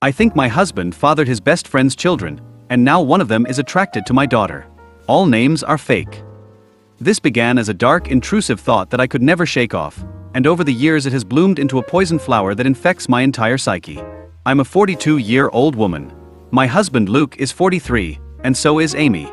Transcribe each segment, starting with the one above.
I think my husband fathered his best friend's children, and now one of them is attracted to my daughter. All names are fake. This began as a dark, intrusive thought that I could never shake off, and over the years it has bloomed into a poison flower that infects my entire psyche. I'm a 42-year-old woman. My husband Luke is 43, and so is Amy.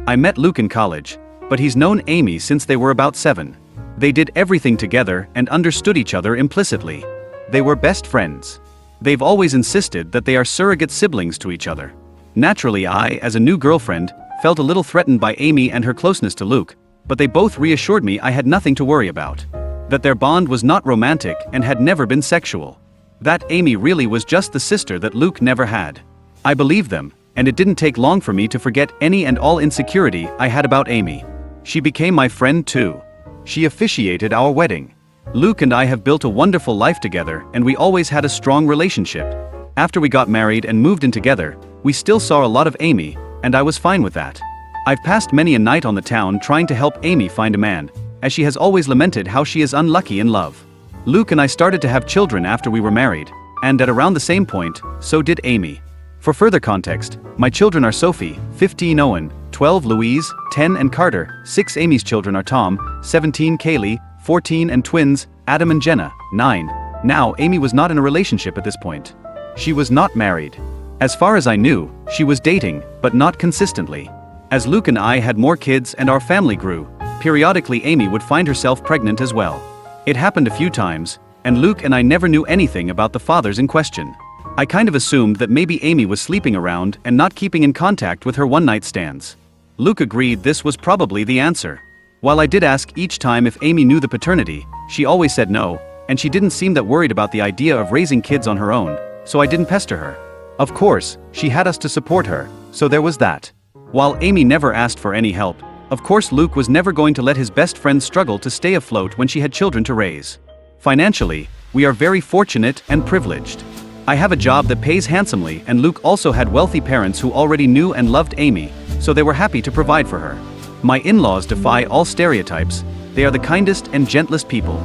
I met Luke in college, but he's known Amy since they were about 7. They did everything together and understood each other implicitly. They were best friends. They've always insisted that they are surrogate siblings to each other. Naturally, I, as a new girlfriend, felt a little threatened by Amy and her closeness to Luke, but they both reassured me I had nothing to worry about. That their bond was not romantic and had never been sexual. That Amy really was just the sister that Luke never had. I believed them, and it didn't take long for me to forget any and all insecurity I had about Amy. She became my friend too. She officiated our wedding. Luke and I have built a wonderful life together, and we always had a strong relationship. After we got married and moved in together, we still saw a lot of Amy, and I was fine with that. I've passed many a night on the town trying to help Amy find a man, as she has always lamented how she is unlucky in love. Luke and I started to have children after we were married, and at around the same point, so did Amy. For further context, my children are Sophie, 15 Owen, 12 Louise, 10 and Carter, 6 Amy's children are Tom, 17 Kaylee, 14 and twins, Adam and Jenna, 9. Now, Amy was not in a relationship at this point. She was not married. As far as I knew, she was dating, but not consistently. As Luke and I had more kids and our family grew, periodically Amy would find herself pregnant as well. It happened a few times, and Luke and I never knew anything about the fathers in question. I kind of assumed that maybe Amy was sleeping around and not keeping in contact with her one-night stands. Luke agreed this was probably the answer. While I did ask each time if Amy knew the paternity, she always said no, and she didn't seem that worried about the idea of raising kids on her own, so I didn't pester her. Of course, she had us to support her, so there was that. While Amy never asked for any help, of course Luke was never going to let his best friend struggle to stay afloat when she had children to raise. Financially, we are very fortunate and privileged. I have a job that pays handsomely, and Luke also had wealthy parents who already knew and loved Amy, so they were happy to provide for her. My in-laws defy all stereotypes. They are the kindest and gentlest people.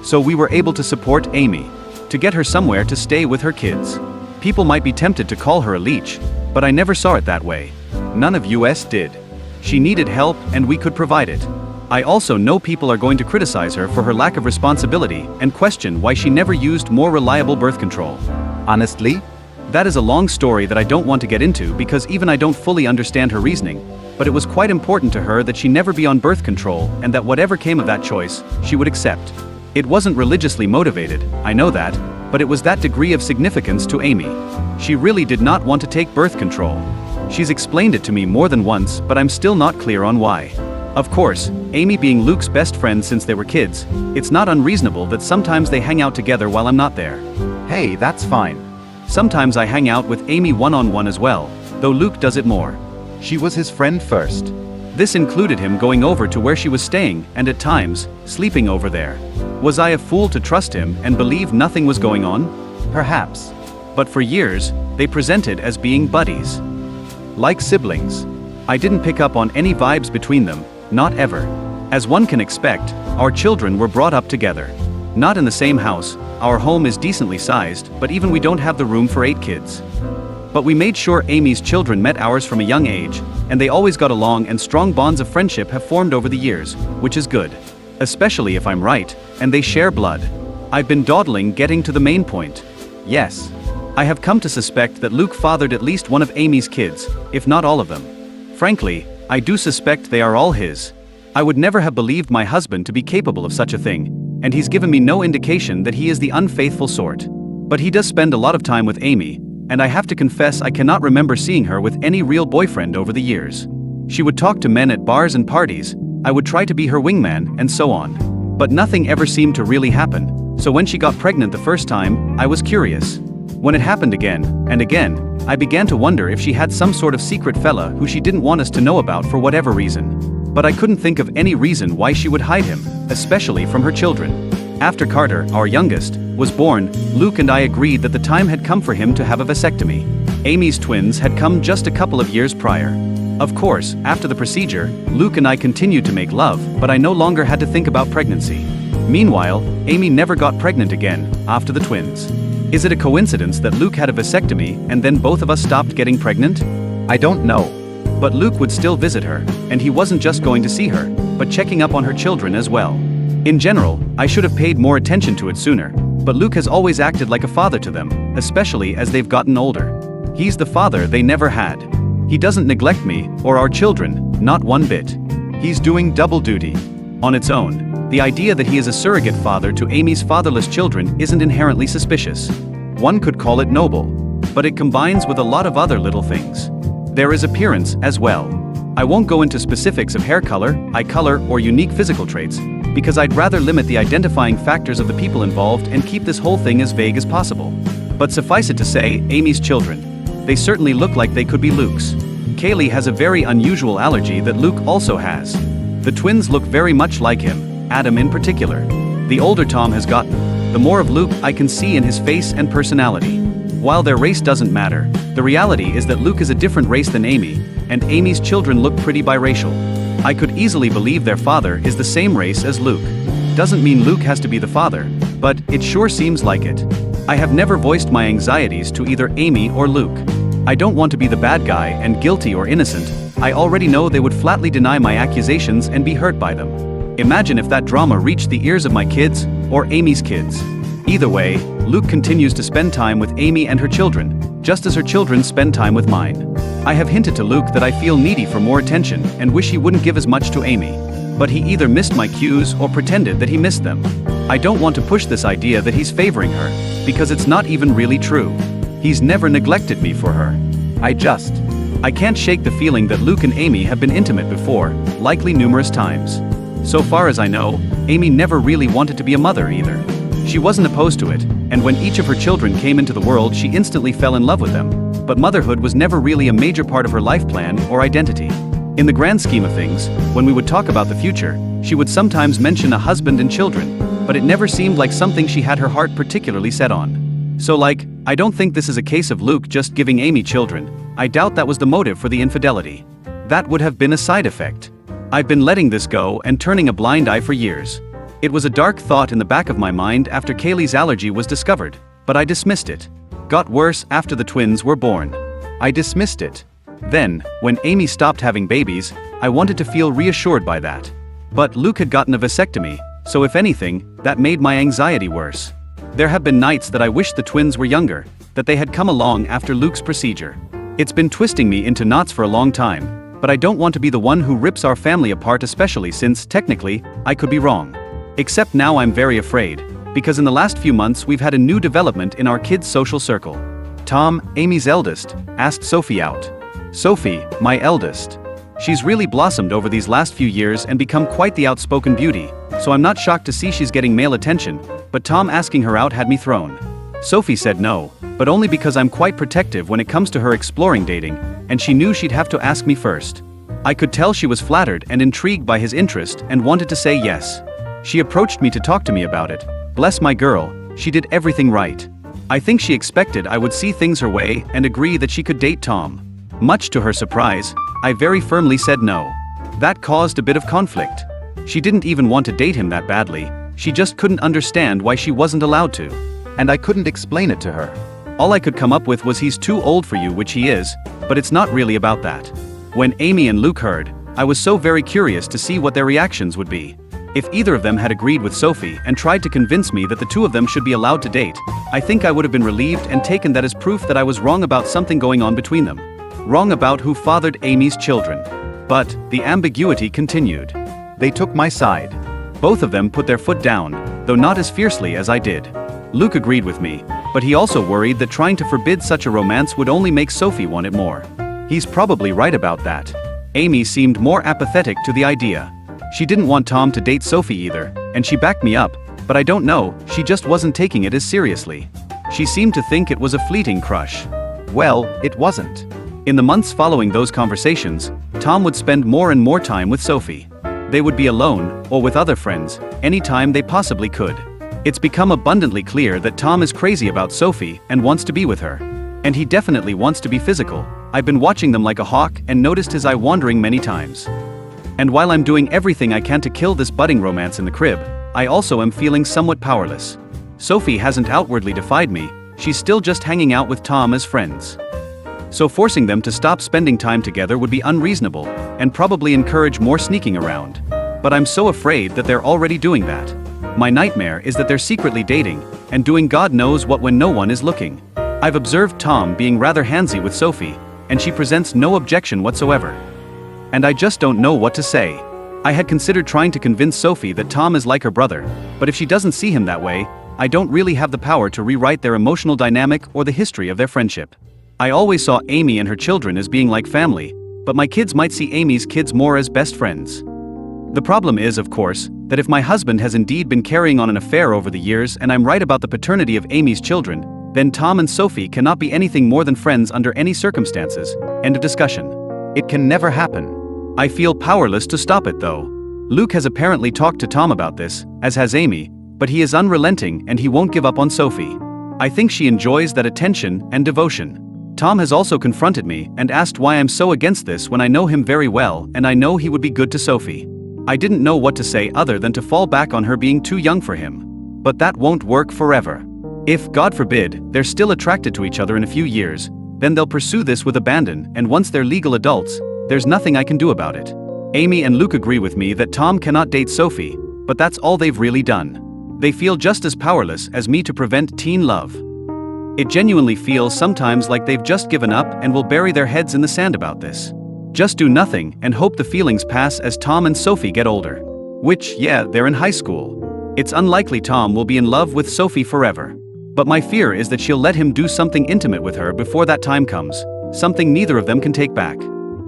So we were able to support Amy, to get her somewhere to stay with her kids. People might be tempted to call her a leech, but I never saw it that way. None of us did. She needed help and we could provide it. I also know people are going to criticize her for her lack of responsibility and question why she never used more reliable birth control. Honestly, that is a long story that I don't want to get into because even I don't fully understand her reasoning, but it was quite important to her that she never be on birth control and that whatever came of that choice, she would accept. It wasn't religiously motivated, I know that, but it was that degree of significance to Amy. She really did not want to take birth control. She's explained it to me more than once, but I'm still not clear on why. Of course, Amy being Luke's best friend since they were kids, it's not unreasonable that sometimes they hang out together while I'm not there. Hey, that's fine. Sometimes I hang out with Amy one-on-one as well, though Luke does it more. She was his friend first. This included him going over to where she was staying and at times, sleeping over there. Was I a fool to trust him and believe nothing was going on? Perhaps. But for years, they presented as being buddies. Like siblings. I didn't pick up on any vibes between them, not ever. As one can expect, our children were brought up together. Not in the same house, our home is decently sized, but even we don't have the room for 8 kids. But we made sure Amy's children met ours from a young age, and they always got along and strong bonds of friendship have formed over the years, which is good. Especially if I'm right, and they share blood. I've been dawdling getting to the main point. Yes. I have come to suspect that Luke fathered at least one of Amy's kids, if not all of them. Frankly, I do suspect they are all his. I would never have believed my husband to be capable of such a thing, and he's given me no indication that he is the unfaithful sort. But he does spend a lot of time with Amy, and I have to confess I cannot remember seeing her with any real boyfriend over the years. She would talk to men at bars and parties, I would try to be her wingman, and so on. But nothing ever seemed to really happen, so when she got pregnant the first time, I was curious. When it happened again, and again, I began to wonder if she had some sort of secret fella who she didn't want us to know about for whatever reason. But I couldn't think of any reason why she would hide him, especially from her children. After Carter, our youngest, was born, Luke and I agreed that the time had come for him to have a vasectomy. Amy's twins had come just a couple of years prior. Of course, after the procedure, Luke and I continued to make love, but I no longer had to think about pregnancy. Meanwhile, Amy never got pregnant again, after the twins. Is it a coincidence that Luke had a vasectomy and then both of us stopped getting pregnant? I don't know. But Luke would still visit her, and he wasn't just going to see her, but checking up on her children as well. In general, I should have paid more attention to it sooner, but Luke has always acted like a father to them, especially as they've gotten older. He's the father they never had. He doesn't neglect me, or our children, not one bit. He's doing double duty. On its own, the idea that he is a surrogate father to Amy's fatherless children isn't inherently suspicious. One could call it noble, but it combines with a lot of other little things. There is appearance as well. I won't go into specifics of hair color, eye color, or unique physical traits, because I'd rather limit the identifying factors of the people involved and keep this whole thing as vague as possible. But suffice it to say, Amy's children. They certainly look like they could be Luke's. Kaylee has a very unusual allergy that Luke also has. The twins look very much like him, Adam in particular. The older Tom has gotten, the more of Luke I can see in his face and personality. While their race doesn't matter, the reality is that Luke is a different race than Amy, and Amy's children look pretty biracial. I could easily believe their father is the same race as Luke. Doesn't mean Luke has to be the father, but it sure seems like it. I have never voiced my anxieties to either Amy or Luke. I don't want to be the bad guy and guilty or innocent. I already know they would flatly deny my accusations and be hurt by them. Imagine if that drama reached the ears of my kids, or Amy's kids. Either way, Luke continues to spend time with Amy and her children, just as her children spend time with mine. I have hinted to Luke that I feel needy for more attention and wish he wouldn't give as much to Amy. But he either missed my cues or pretended that he missed them. I don't want to push this idea that he's favoring her, because it's not even really true. He's never neglected me for her. I can't shake the feeling that Luke and Amy have been intimate before, likely numerous times. So far as I know, Amy never really wanted to be a mother either. She wasn't opposed to it, and when each of her children came into the world she instantly fell in love with them, but motherhood was never really a major part of her life plan or identity. In the grand scheme of things, when we would talk about the future, she would sometimes mention a husband and children, but it never seemed like something she had her heart particularly set on. So I don't think this is a case of Luke just giving Amy children. I doubt that was the motive for the infidelity. That would have been a side effect. I've been letting this go and turning a blind eye for years. It was a dark thought in the back of my mind after Kaylee's allergy was discovered, but I dismissed it. Got worse after the twins were born. I dismissed it. Then, when Amy stopped having babies, I wanted to feel reassured by that. But Luke had gotten a vasectomy, so if anything, that made my anxiety worse. There have been nights that I wished the twins were younger, that they had come along after Luke's procedure. It's been twisting me into knots for a long time, but I don't want to be the one who rips our family apart, especially since, technically, I could be wrong. Except now I'm very afraid, because in the last few months we've had a new development in our kids' social circle. Tom, Amy's eldest, asked Sophie out. Sophie, my eldest. She's really blossomed over these last few years and become quite the outspoken beauty, so I'm not shocked to see she's getting male attention, but Tom asking her out had me thrown. Sophie said no, but only because I'm quite protective when it comes to her exploring dating, and she knew she'd have to ask me first. I could tell she was flattered and intrigued by his interest and wanted to say yes. She approached me to talk to me about it. Bless my girl, she did everything right. I think she expected I would see things her way and agree that she could date Tom. Much to her surprise, I very firmly said no. That caused a bit of conflict. She didn't even want to date him that badly, she just couldn't understand why she wasn't allowed to. And I couldn't explain it to her. All I could come up with was he's too old for you, which he is, but it's not really about that. When Amy and Luke heard, I was so very curious to see what their reactions would be. If either of them had agreed with Sophie and tried to convince me that the two of them should be allowed to date, I think I would have been relieved and taken that as proof that I was wrong about something going on between them. Wrong about who fathered Amy's children. But the ambiguity continued. They took my side. Both of them put their foot down, though not as fiercely as I did. Luke agreed with me, but he also worried that trying to forbid such a romance would only make Sophie want it more. He's probably right about that. Amy seemed more apathetic to the idea. She didn't want Tom to date Sophie either, and she backed me up, but I don't know, she just wasn't taking it as seriously. She seemed to think it was a fleeting crush. Well, it wasn't. In the months following those conversations, Tom would spend more and more time with Sophie. They would be alone, or with other friends, anytime they possibly could. It's become abundantly clear that Tom is crazy about Sophie and wants to be with her. And he definitely wants to be physical. I've been watching them like a hawk and noticed his eye wandering many times. And while I'm doing everything I can to kill this budding romance in the crib, I also am feeling somewhat powerless. Sophie hasn't outwardly defied me, she's still just hanging out with Tom as friends. So forcing them to stop spending time together would be unreasonable, and probably encourage more sneaking around. But I'm so afraid that they're already doing that. My nightmare is that they're secretly dating, and doing God knows what when no one is looking. I've observed Tom being rather handsy with Sophie, and she presents no objection whatsoever. And I just don't know what to say. I had considered trying to convince Sophie that Tom is like her brother, but if she doesn't see him that way, I don't really have the power to rewrite their emotional dynamic or the history of their friendship. I always saw Amy and her children as being like family, but my kids might see Amy's kids more as best friends. The problem is, of course, that if my husband has indeed been carrying on an affair over the years and I'm right about the paternity of Amy's children, then Tom and Sophie cannot be anything more than friends under any circumstances. End of discussion. It can never happen. I feel powerless to stop it though. Luke has apparently talked to Tom about this, as has Amy, but he is unrelenting and he won't give up on Sophie. I think she enjoys that attention and devotion. Tom has also confronted me and asked why I'm so against this when I know him very well and I know he would be good to Sophie. I didn't know what to say other than to fall back on her being too young for him. But that won't work forever. If, God forbid, they're still attracted to each other in a few years, then they'll pursue this with abandon, and once they're legal adults, there's nothing I can do about it. Amy and Luke agree with me that Tom cannot date Sophie, but that's all they've really done. They feel just as powerless as me to prevent teen love. It genuinely feels sometimes like they've just given up and will bury their heads in the sand about this. Just do nothing and hope the feelings pass as Tom and Sophie get older. Which, yeah, they're in high school. It's unlikely Tom will be in love with Sophie forever. But my fear is that she'll let him do something intimate with her before that time comes, something neither of them can take back.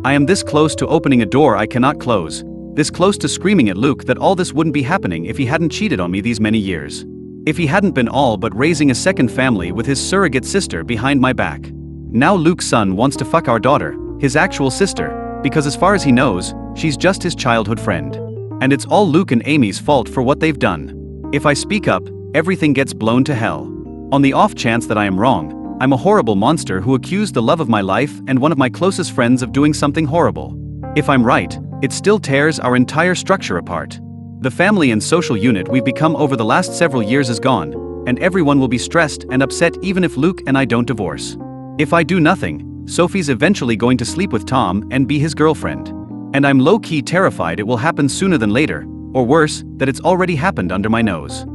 I am this close to opening a door I cannot close, this close to screaming at Luke that all this wouldn't be happening if he hadn't cheated on me these many years. If he hadn't been all but raising a second family with his surrogate sister behind my back. Now Luke's son wants to fuck our daughter, his actual sister, because as far as he knows, she's just his childhood friend. And it's all Luke and Amy's fault for what they've done. If I speak up, everything gets blown to hell. On the off chance that I am wrong, I'm a horrible monster who accused the love of my life and one of my closest friends of doing something horrible. If I'm right, it still tears our entire structure apart. The family and social unit we've become over the last several years is gone, and everyone will be stressed and upset even if Luke and I don't divorce. If I do nothing, Sophie's eventually going to sleep with Tom and be his girlfriend. And I'm low-key terrified it will happen sooner than later, or worse, that it's already happened under my nose.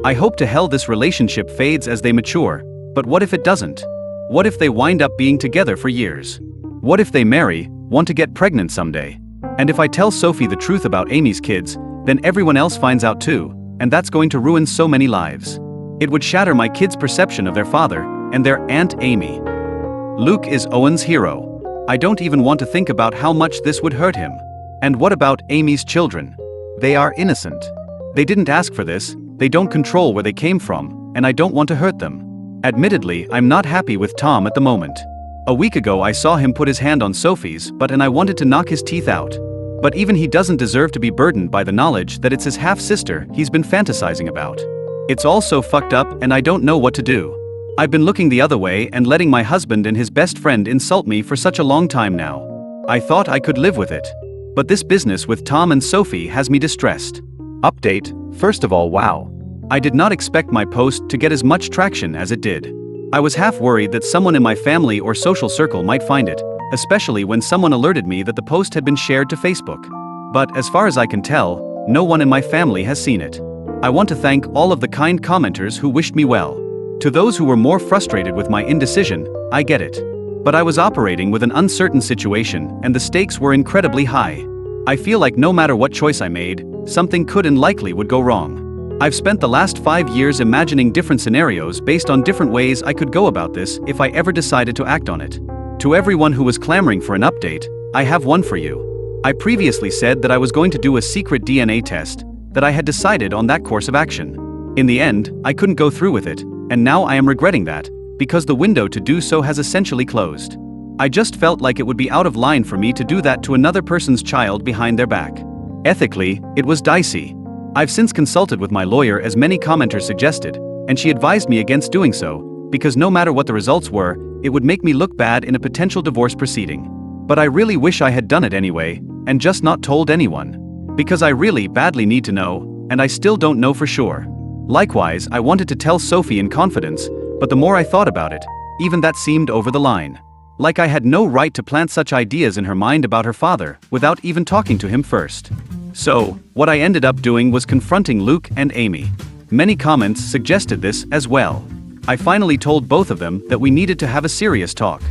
I hope to hell this relationship fades as they mature, but what if it doesn't? What if they wind up being together for years? What if they marry, want to get pregnant someday? And if I tell Sophie the truth about Amy's kids, then everyone else finds out too, and that's going to ruin so many lives. It would shatter my kids' perception of their father, and their Aunt Amy. Luke is Owen's hero. I don't even want to think about how much this would hurt him. And what about Amy's children? They are innocent. They didn't ask for this, they don't control where they came from, and I don't want to hurt them. Admittedly, I'm not happy with Tom at the moment. A week ago I saw him put his hand on Sophie's butt and I wanted to knock his teeth out. But even he doesn't deserve to be burdened by the knowledge that it's his half-sister he's been fantasizing about. It's all so fucked up and I don't know what to do. I've been looking the other way and letting my husband and his best friend insult me for such a long time now. I thought I could live with it. But this business with Tom and Sophie has me distressed. Update, first of all, wow. I did not expect my post to get as much traction as it did. I was half worried that someone in my family or social circle might find it, especially when someone alerted me that the post had been shared to Facebook. But as far as I can tell, no one in my family has seen it. I want to thank all of the kind commenters who wished me well. To those who were more frustrated with my indecision, I get it. But I was operating with an uncertain situation and the stakes were incredibly high. I feel like no matter what choice I made, something could and likely would go wrong. I've spent the last 5 years imagining different scenarios based on different ways I could go about this if I ever decided to act on it. To everyone who was clamoring for an update, I have one for you. I previously said that I was going to do a secret DNA test, that I had decided on that course of action. In the end, I couldn't go through with it, and now I am regretting that, because the window to do so has essentially closed. I just felt like it would be out of line for me to do that to another person's child behind their back. Ethically, it was dicey. I've since consulted with my lawyer as many commenters suggested, and she advised me against doing so, because no matter what the results were, it would make me look bad in a potential divorce proceeding. But I really wish I had done it anyway, and just not told anyone. Because I really badly need to know, and I still don't know for sure. Likewise, I wanted to tell Sophie in confidence, But the more I thought about it, even that seemed over the line. Like I had no right to plant such ideas in her mind about her father, without even talking to him first. So, what I ended up doing was confronting Luke and Amy. Many comments suggested this as well. I finally told both of them that we needed to have a serious talk.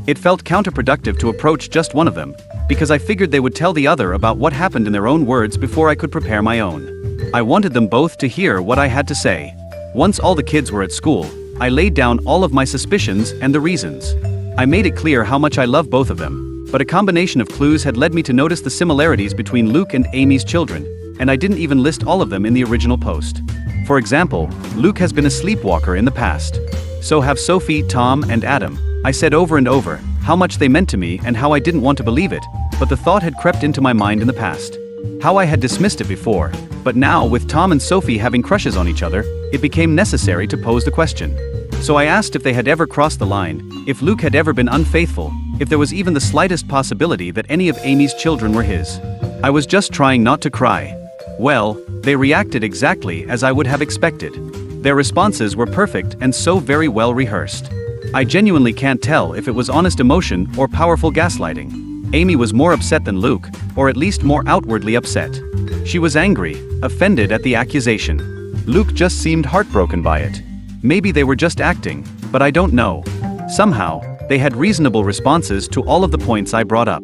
It felt counterproductive to approach just one of them, because I figured they would tell the other about what happened in their own words before I could prepare my own. I wanted them both to hear what I had to say. Once all the kids were at school, I laid down all of my suspicions and the reasons. I made it clear how much I love both of them, but a combination of clues had led me to notice the similarities between Luke and Amy's children, and I didn't even list all of them in the original post. For example, Luke has been a sleepwalker in the past. So have Sophie, Tom, and Adam. I said over and over how much they meant to me and how I didn't want to believe it, but the thought had crept into my mind in the past. How I had dismissed it before, but now with Tom and Sophie having crushes on each other, it became necessary to pose the question. So I asked if they had ever crossed the line, if Luke had ever been unfaithful, if there was even the slightest possibility that any of Amy's children were his. I was just trying not to cry. Well, they reacted exactly as I would have expected. Their responses were perfect and so very well rehearsed. I genuinely can't tell if it was honest emotion or powerful gaslighting. Amy was more upset than Luke, or at least more outwardly upset. She was angry, offended at the accusation. Luke just seemed heartbroken by it. Maybe they were just acting, but I don't know. Somehow, they had reasonable responses to all of the points I brought up.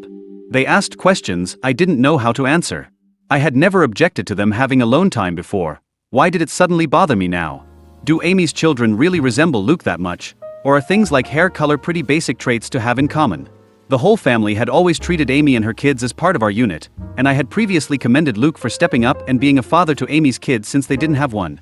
They asked questions I didn't know how to answer. I had never objected to them having alone time before. Why did it suddenly bother me now? Do Amy's children really resemble Luke that much? Or are things like hair color pretty basic traits to have in common? The whole family had always treated Amy and her kids as part of our unit, and I had previously commended Luke for stepping up and being a father to Amy's kids since they didn't have one.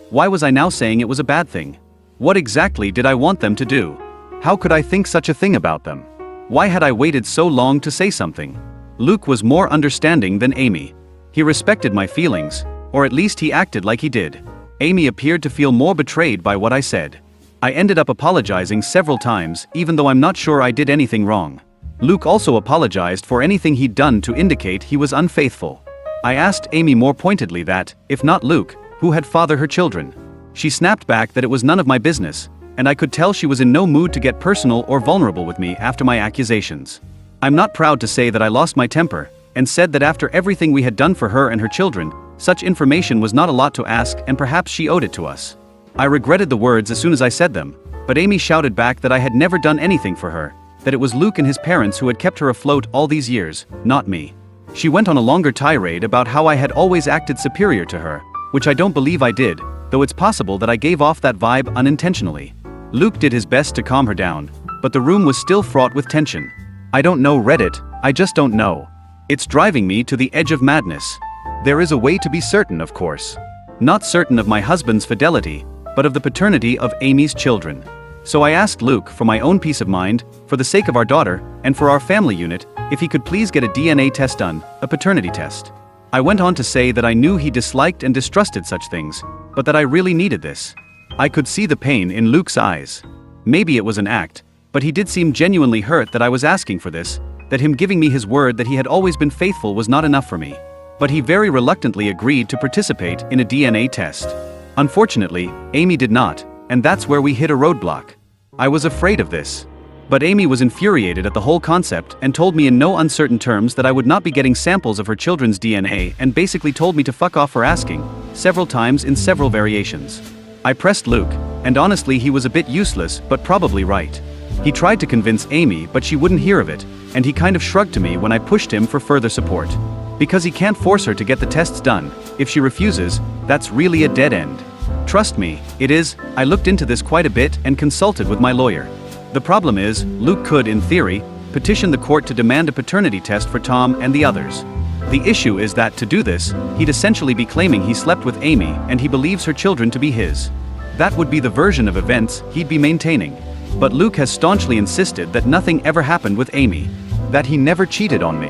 Why was I now saying it was a bad thing? What exactly did I want them to do? How could I think such a thing about them? Why had I waited so long to say something? Luke was more understanding than Amy. He respected my feelings, or at least he acted like he did. Amy appeared to feel more betrayed by what I said. I ended up apologizing several times, even though I'm not sure I did anything wrong. Luke also apologized for anything he'd done to indicate he was unfaithful. I asked Amy more pointedly that, if not Luke, who had fathered her children? She snapped back that it was none of my business, and I could tell she was in no mood to get personal or vulnerable with me after my accusations. I'm not proud to say that I lost my temper, and said that after everything we had done for her and her children, such information was not a lot to ask and perhaps she owed it to us. I regretted the words as soon as I said them, but Amy shouted back that I had never done anything for her, that it was Luke and his parents who had kept her afloat all these years, not me. She went on a longer tirade about how I had always acted superior to her, which I don't believe I did, though it's possible that I gave off that vibe unintentionally. Luke did his best to calm her down, but the room was still fraught with tension. I don't know Reddit, I just don't know. It's driving me to the edge of madness. There is a way to be certain, of course. Not certain of my husband's fidelity, but of the paternity of Amy's children. So I asked Luke, for my own peace of mind, for the sake of our daughter, and for our family unit, if he could please get a DNA test done, a paternity test. I went on to say that I knew he disliked and distrusted such things, but that I really needed this. I could see the pain in Luke's eyes. Maybe it was an act, but he did seem genuinely hurt that I was asking for this, that him giving me his word that he had always been faithful was not enough for me. But he very reluctantly agreed to participate in a DNA test. Unfortunately, Amy did not, and that's where we hit a roadblock. I was afraid of this. But Amy was infuriated at the whole concept and told me in no uncertain terms that I would not be getting samples of her children's DNA and basically told me to fuck off for asking, several times in several variations. I pressed Luke, and honestly he was a bit useless but probably right. He tried to convince Amy but she wouldn't hear of it, and he kind of shrugged to me when I pushed him for further support. Because he can't force her to get the tests done. If she refuses, that's really a dead end. Trust me, it is. I looked into this quite a bit and consulted with my lawyer. The problem is, Luke could, in theory, petition the court to demand a paternity test for Tom and the others. The issue is that to do this, he'd essentially be claiming he slept with Amy and he believes her children to be his. That would be the version of events he'd be maintaining. But Luke has staunchly insisted that nothing ever happened with Amy, that he never cheated on me.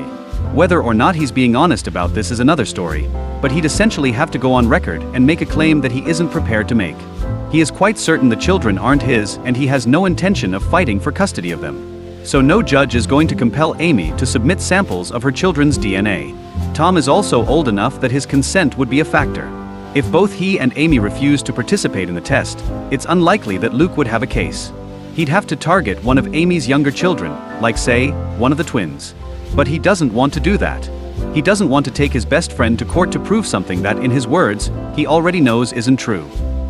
Whether or not he's being honest about this is another story, but he'd essentially have to go on record and make a claim that he isn't prepared to make. He is quite certain the children aren't his and he has no intention of fighting for custody of them. So no judge is going to compel Amy to submit samples of her children's DNA. Tom is also old enough that his consent would be a factor. If both he and Amy refused to participate in the test, it's unlikely that Luke would have a case. He'd have to target one of Amy's younger children, like say, one of the twins. But he doesn't want to do that. He doesn't want to take his best friend to court to prove something that, in his words, he already knows isn't true.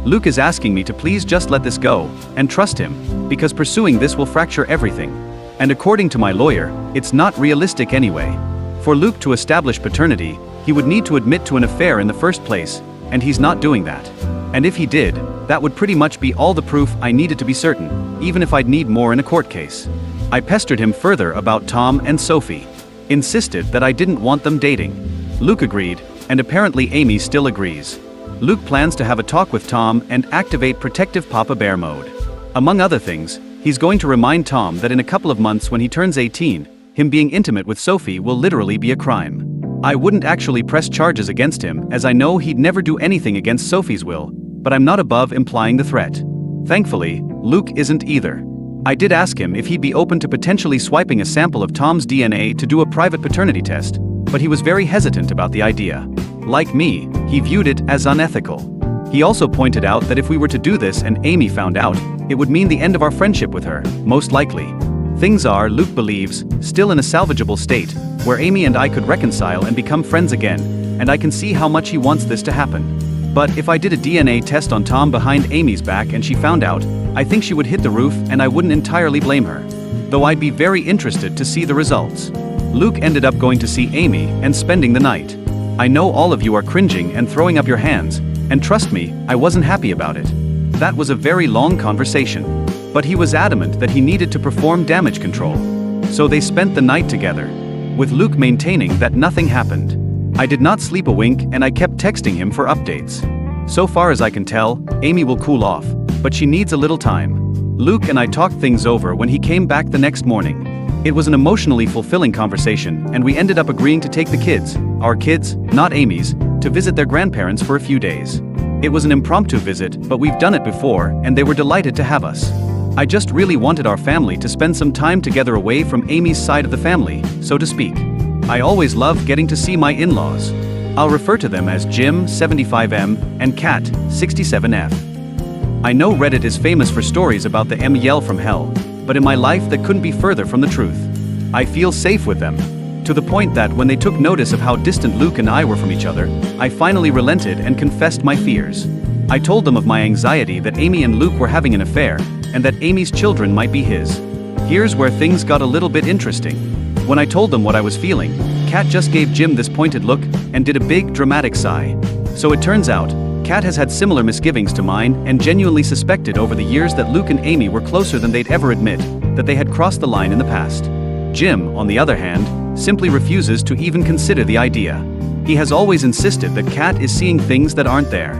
Luke is asking me to please just let this go, and trust him, because pursuing this will fracture everything. And according to my lawyer, it's not realistic anyway. For Luke to establish paternity, he would need to admit to an affair in the first place, and he's not doing that. And if he did, that would pretty much be all the proof I needed to be certain, even if I'd need more in a court case. I pestered him further about Tom and Sophie. Insisted that I didn't want them dating. Luke agreed, and apparently Amy still agrees. Luke plans to have a talk with Tom and activate protective Papa Bear mode. Among other things, he's going to remind Tom that in a couple of months when he turns 18, him being intimate with Sophie will literally be a crime. I wouldn't actually press charges against him, as I know he'd never do anything against Sophie's will, but I'm not above implying the threat. Thankfully, Luke isn't either. I did ask him if he'd be open to potentially swiping a sample of Tom's DNA to do a private paternity test, but he was very hesitant about the idea. Like me, he viewed it as unethical. He also pointed out that if we were to do this and Amy found out, it would mean the end of our friendship with her, most likely. Things are, Luke believes, still in a salvageable state, where Amy and I could reconcile and become friends again, and I can see how much he wants this to happen. But if I did a DNA test on Tom behind Amy's back and she found out, I think she would hit the roof and I wouldn't entirely blame her. Though I'd be very interested to see the results. Luke ended up going to see Amy and spending the night. I know all of you are cringing and throwing up your hands, and trust me, I wasn't happy about it. That was a very long conversation. But he was adamant that he needed to perform damage control. So they spent the night together, with Luke maintaining that nothing happened. I did not sleep a wink and I kept texting him for updates. So far as I can tell, Amy will cool off, but she needs a little time. Luke and I talked things over when he came back the next morning. It was an emotionally fulfilling conversation, and we ended up agreeing to take the kids, our kids, not Amy's, to visit their grandparents for a few days. It was an impromptu visit, but we've done it before, and they were delighted to have us. I just really wanted our family to spend some time together away from Amy's side of the family, so to speak. I always love getting to see my in-laws. I'll refer to them as Jim, 75M, and Kat, 67F. I know Reddit is famous for stories about the M yell from hell, but in my life that couldn't be further from the truth. I feel safe with them. To the point that when they took notice of how distant Luke and I were from each other, I finally relented and confessed my fears. I told them of my anxiety that Amy and Luke were having an affair, and that Amy's children might be his. Here's where things got a little bit interesting. When I told them what I was feeling, Kat just gave Jim this pointed look and did a big dramatic sigh. So it turns out, Kat has had similar misgivings to mine and genuinely suspected over the years that Luke and Amy were closer than they'd ever admit, that they had crossed the line in the past. Jim, on the other hand, simply refuses to even consider the idea. He has always insisted that Kat is seeing things that aren't there.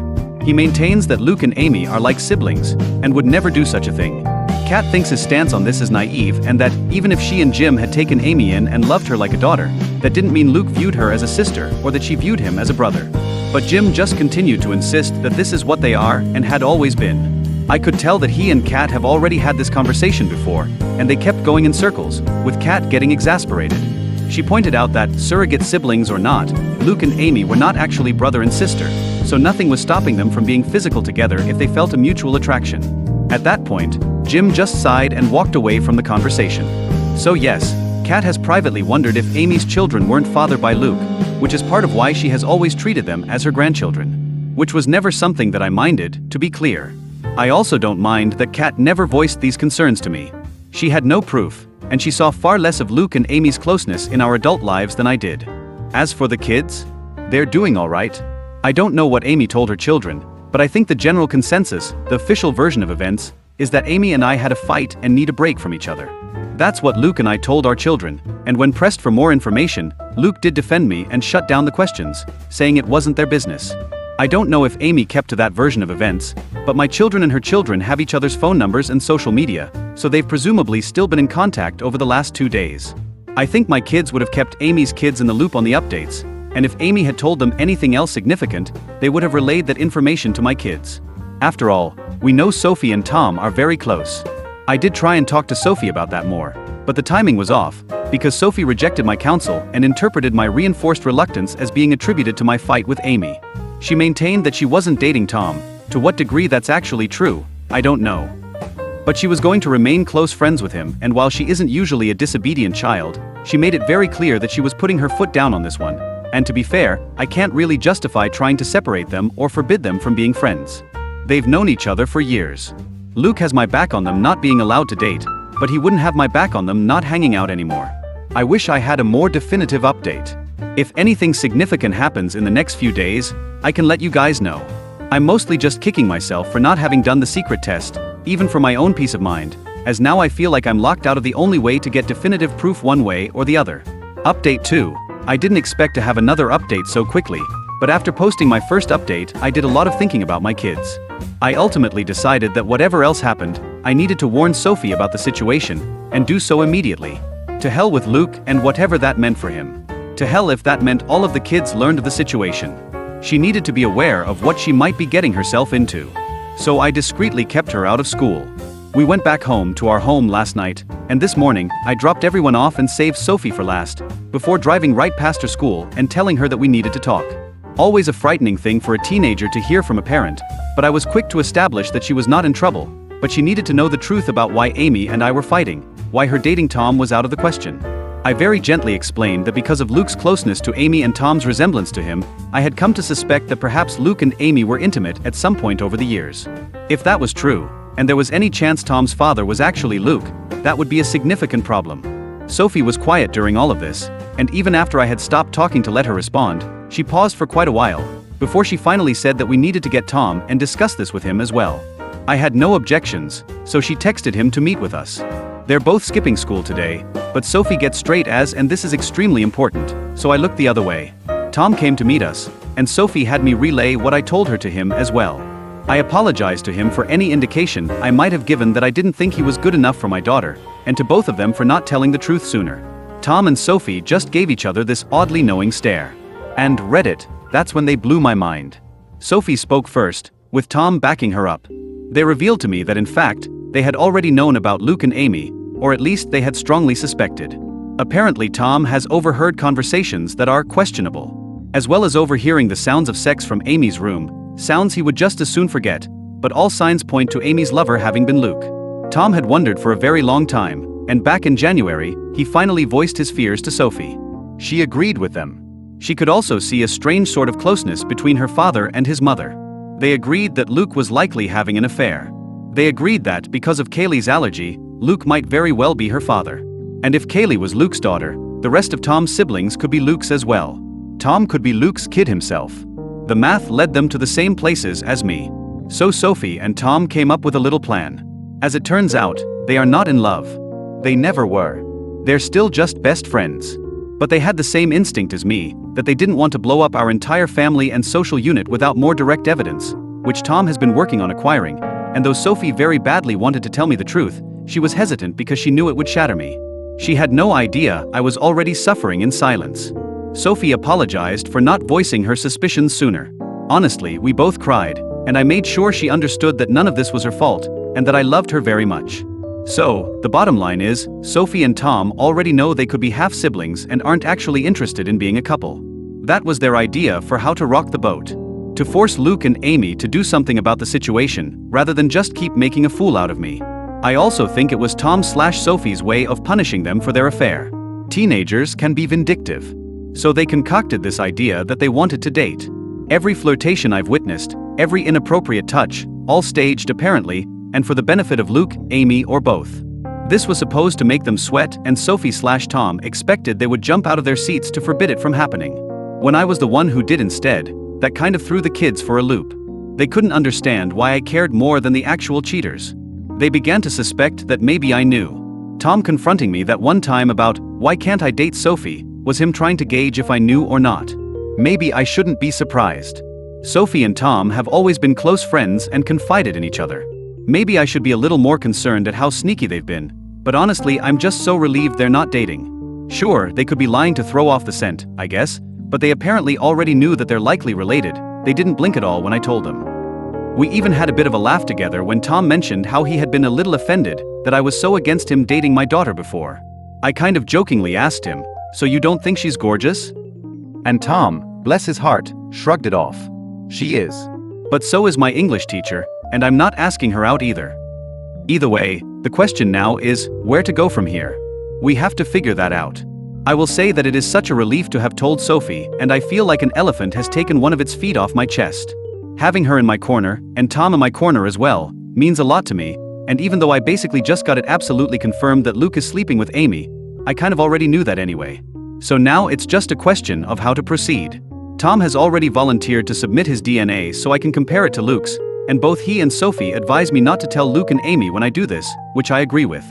He maintains that Luke and Amy are like siblings, and would never do such a thing. Kat thinks his stance on this is naive, and that, even if she and Jim had taken Amy in and loved her like a daughter, that didn't mean Luke viewed her as a sister or that she viewed him as a brother. But Jim just continued to insist that this is what they are and had always been. I could tell that he and Kat have already had this conversation before, and they kept going in circles, with Kat getting exasperated. She pointed out that, surrogate siblings or not, Luke and Amy were not actually brother and sister, so nothing was stopping them from being physical together if they felt a mutual attraction. At that point, Jim just sighed and walked away from the conversation. So yes, Kat has privately wondered if Amy's children weren't fathered by Luke, which is part of why she has always treated them as her grandchildren. Which was never something that I minded, to be clear. I also don't mind that Kat never voiced these concerns to me. She had no proof, and she saw far less of Luke and Amy's closeness in our adult lives than I did. As for the kids, they're doing all right. I don't know what Amy told her children, but I think the general consensus, the official version of events, is that Amy and I had a fight and need a break from each other. That's what Luke and I told our children, and when pressed for more information, Luke did defend me and shut down the questions, saying it wasn't their business. I don't know if Amy kept to that version of events, but my children and her children have each other's phone numbers and social media, so they've presumably still been in contact over the last 2 days. I think my kids would have kept Amy's kids in the loop on the updates, and if Amy had told them anything else significant, they would have relayed that information to my kids. After all, we know Sophie and Tom are very close. I did try and talk to Sophie about that more, but the timing was off, because Sophie rejected my counsel and interpreted my reinforced reluctance as being attributed to my fight with Amy. She maintained that she wasn't dating Tom. To what degree that's actually true, I don't know. But she was going to remain close friends with him, and while she isn't usually a disobedient child, she made it very clear that she was putting her foot down on this one. And to be fair, I can't really justify trying to separate them or forbid them from being friends. They've known each other for years. Luke has my back on them not being allowed to date, but he wouldn't have my back on them not hanging out anymore. I wish I had a more definitive update. If anything significant happens in the next few days, I can let you guys know. I'm mostly just kicking myself for not having done the secret test, even for my own peace of mind, as now I feel like I'm locked out of the only way to get definitive proof one way or the other. Update 2. I didn't expect to have another update so quickly, but after posting my first update, I did a lot of thinking about my kids. I ultimately decided that whatever else happened, I needed to warn Sophie about the situation, and do so immediately. To hell with Luke and whatever that meant for him. To hell if that meant all of the kids learned of the situation. She needed to be aware of what she might be getting herself into. So I discreetly kept her out of school. We went back home to our home last night, and this morning, I dropped everyone off and saved Sophie for last, before driving right past her school and telling her that we needed to talk. Always a frightening thing for a teenager to hear from a parent, but I was quick to establish that she was not in trouble, but she needed to know the truth about why Amy and I were fighting, why her dating Tom was out of the question. I very gently explained that because of Luke's closeness to Amy and Tom's resemblance to him, I had come to suspect that perhaps Luke and Amy were intimate at some point over the years. If that was true, and there was any chance Tom's father was actually Luke, that would be a significant problem. Sophie was quiet during all of this, and even after I had stopped talking to let her respond, she paused for quite a while, before she finally said that we needed to get Tom and discuss this with him as well. I had no objections, so she texted him to meet with us. They're both skipping school today, but Sophie gets straight A's and this is extremely important, so I looked the other way. Tom came to meet us, and Sophie had me relay what I told her to him as well. I apologized to him for any indication I might have given that I didn't think he was good enough for my daughter, and to both of them for not telling the truth sooner. Tom and Sophie just gave each other this oddly knowing stare. And Reddit, that's when they blew my mind. Sophie spoke first, with Tom backing her up. They revealed to me that in fact, they had already known about Luke and Amy, or at least they had strongly suspected. Apparently Tom has overheard conversations that are questionable, as well as overhearing the sounds of sex from Amy's room, sounds he would just as soon forget, but all signs point to Amy's lover having been Luke. Tom had wondered for a very long time, and back in January, he finally voiced his fears to Sophie. She agreed with them. She could also see a strange sort of closeness between her father and his mother. They agreed that Luke was likely having an affair. They agreed that, because of Kaylee's allergy, Luke might very well be her father. And if Kaylee was Luke's daughter, the rest of Tom's siblings could be Luke's as well. Tom could be Luke's kid himself. The math led them to the same places as me. So Sophie and Tom came up with a little plan. As it turns out, they are not in love. They never were. They're still just best friends. But they had the same instinct as me, that they didn't want to blow up our entire family and social unit without more direct evidence, which Tom has been working on acquiring, and though Sophie very badly wanted to tell me the truth, she was hesitant because she knew it would shatter me. She had no idea I was already suffering in silence. Sophie apologized for not voicing her suspicions sooner. Honestly, we both cried, and I made sure she understood that none of this was her fault, and that I loved her very much. So, the bottom line is, Sophie and Tom already know they could be half-siblings and aren't actually interested in being a couple. That was their idea for how to rock the boat. To force Luke and Amy to do something about the situation, rather than just keep making a fool out of me. I also think it was Tom/Sophie's way of punishing them for their affair. Teenagers can be vindictive. So they concocted this idea that they wanted to date. Every flirtation I've witnessed, every inappropriate touch, all staged apparently, and for the benefit of Luke, Amy, or both. This was supposed to make them sweat, and Sophie/Tom expected they would jump out of their seats to forbid it from happening. When I was the one who did instead, that kind of threw the kids for a loop. They couldn't understand why I cared more than the actual cheaters. They began to suspect that maybe I knew. Tom confronting me that one time about, why can't I date Sophie, was him trying to gauge if I knew or not. Maybe I shouldn't be surprised. Sophie and Tom have always been close friends and confided in each other. Maybe I should be a little more concerned at how sneaky they've been, but honestly I'm just so relieved they're not dating. Sure, they could be lying to throw off the scent, I guess, but they apparently already knew that they're likely related. They didn't blink at all when I told them. We even had a bit of a laugh together when Tom mentioned how he had been a little offended that I was so against him dating my daughter before. I kind of jokingly asked him, "So you don't think she's gorgeous?" And Tom, bless his heart, shrugged it off. She is. But so is my English teacher, and I'm not asking her out either. Either way, the question now is, where to go from here? We have to figure that out. I will say that it is such a relief to have told Sophie, and I feel like an elephant has taken one of its feet off my chest. Having her in my corner, and Tom in my corner as well, means a lot to me, and even though I basically just got it absolutely confirmed that Luke is sleeping with Amy, I kind of already knew that anyway. So now it's just a question of how to proceed. Tom has already volunteered to submit his DNA so I can compare it to Luke's, and both he and Sophie advise me not to tell Luke and Amy when I do this, which I agree with.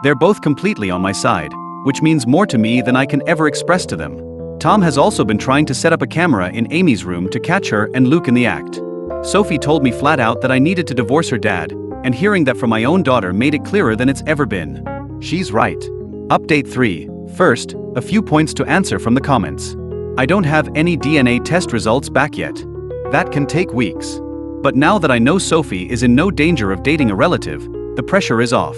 They're both completely on my side, which means more to me than I can ever express to them. Tom has also been trying to set up a camera in Amy's room to catch her and Luke in the act. Sophie told me flat out that I needed to divorce her dad, and hearing that from my own daughter made it clearer than it's ever been. She's right. Update 3. First, a few points to answer from the comments. I don't have any DNA test results back yet. That can take weeks. But now that I know Sophie is in no danger of dating a relative, the pressure is off.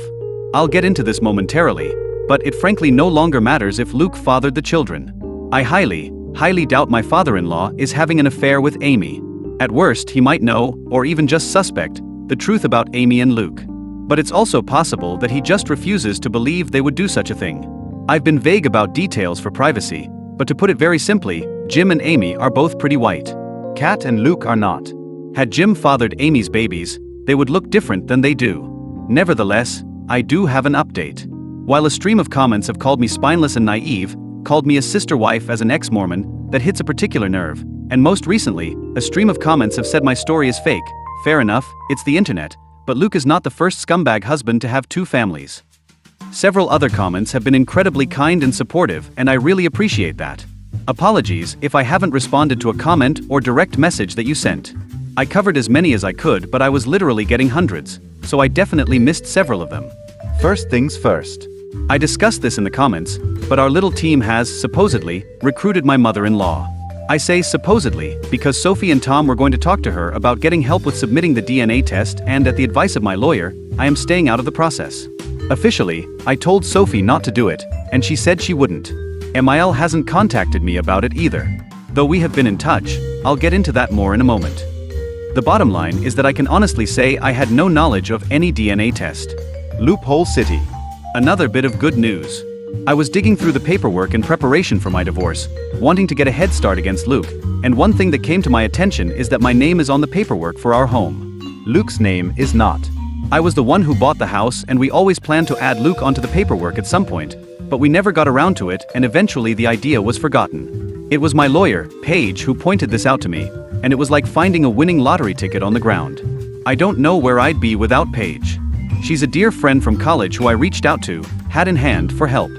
I'll get into this momentarily, but it frankly no longer matters if Luke fathered the children. I highly doubt my father-in-law is having an affair with Amy. At worst, he might know, or even just suspect, the truth about Amy and Luke. But it's also possible that he just refuses to believe they would do such a thing. I've been vague about details for privacy, but to put it very simply, Jim and Amy are both pretty white. Kat and Luke are not. Had Jim fathered Amy's babies, they would look different than they do. Nevertheless, I do have an update. While a stream of comments have called me spineless and naive, called me a sister wife as an ex-Mormon, that hits a particular nerve, and most recently, a stream of comments have said my story is fake. Fair enough, it's the internet, but Luke is not the first scumbag husband to have two families. Several other comments have been incredibly kind and supportive, and I really appreciate that. Apologies if I haven't responded to a comment or direct message that you sent. I covered as many as I could, but I was literally getting hundreds, so I definitely missed several of them. First things first. I discussed this in the comments, but our little team has, supposedly, recruited my mother-in-law. I say supposedly, because Sophie and Tom were going to talk to her about getting help with submitting the DNA test, and at the advice of my lawyer, I am staying out of the process. Officially, I told Sophie not to do it, and she said she wouldn't. MIL hasn't contacted me about it either. Though we have been in touch, I'll get into that more in a moment. The bottom line is that I can honestly say I had no knowledge of any DNA test. Loophole City. Another bit of good news. I was digging through the paperwork in preparation for my divorce, wanting to get a head start against Luke, and one thing that came to my attention is that my name is on the paperwork for our home. Luke's name is not. I was the one who bought the house, and we always planned to add Luke onto the paperwork at some point, but we never got around to it, and eventually the idea was forgotten. It was my lawyer, Paige, who pointed this out to me, and it was like finding a winning lottery ticket on the ground. I don't know where I'd be without Paige. She's a dear friend from college who I reached out to, hat in hand, for help.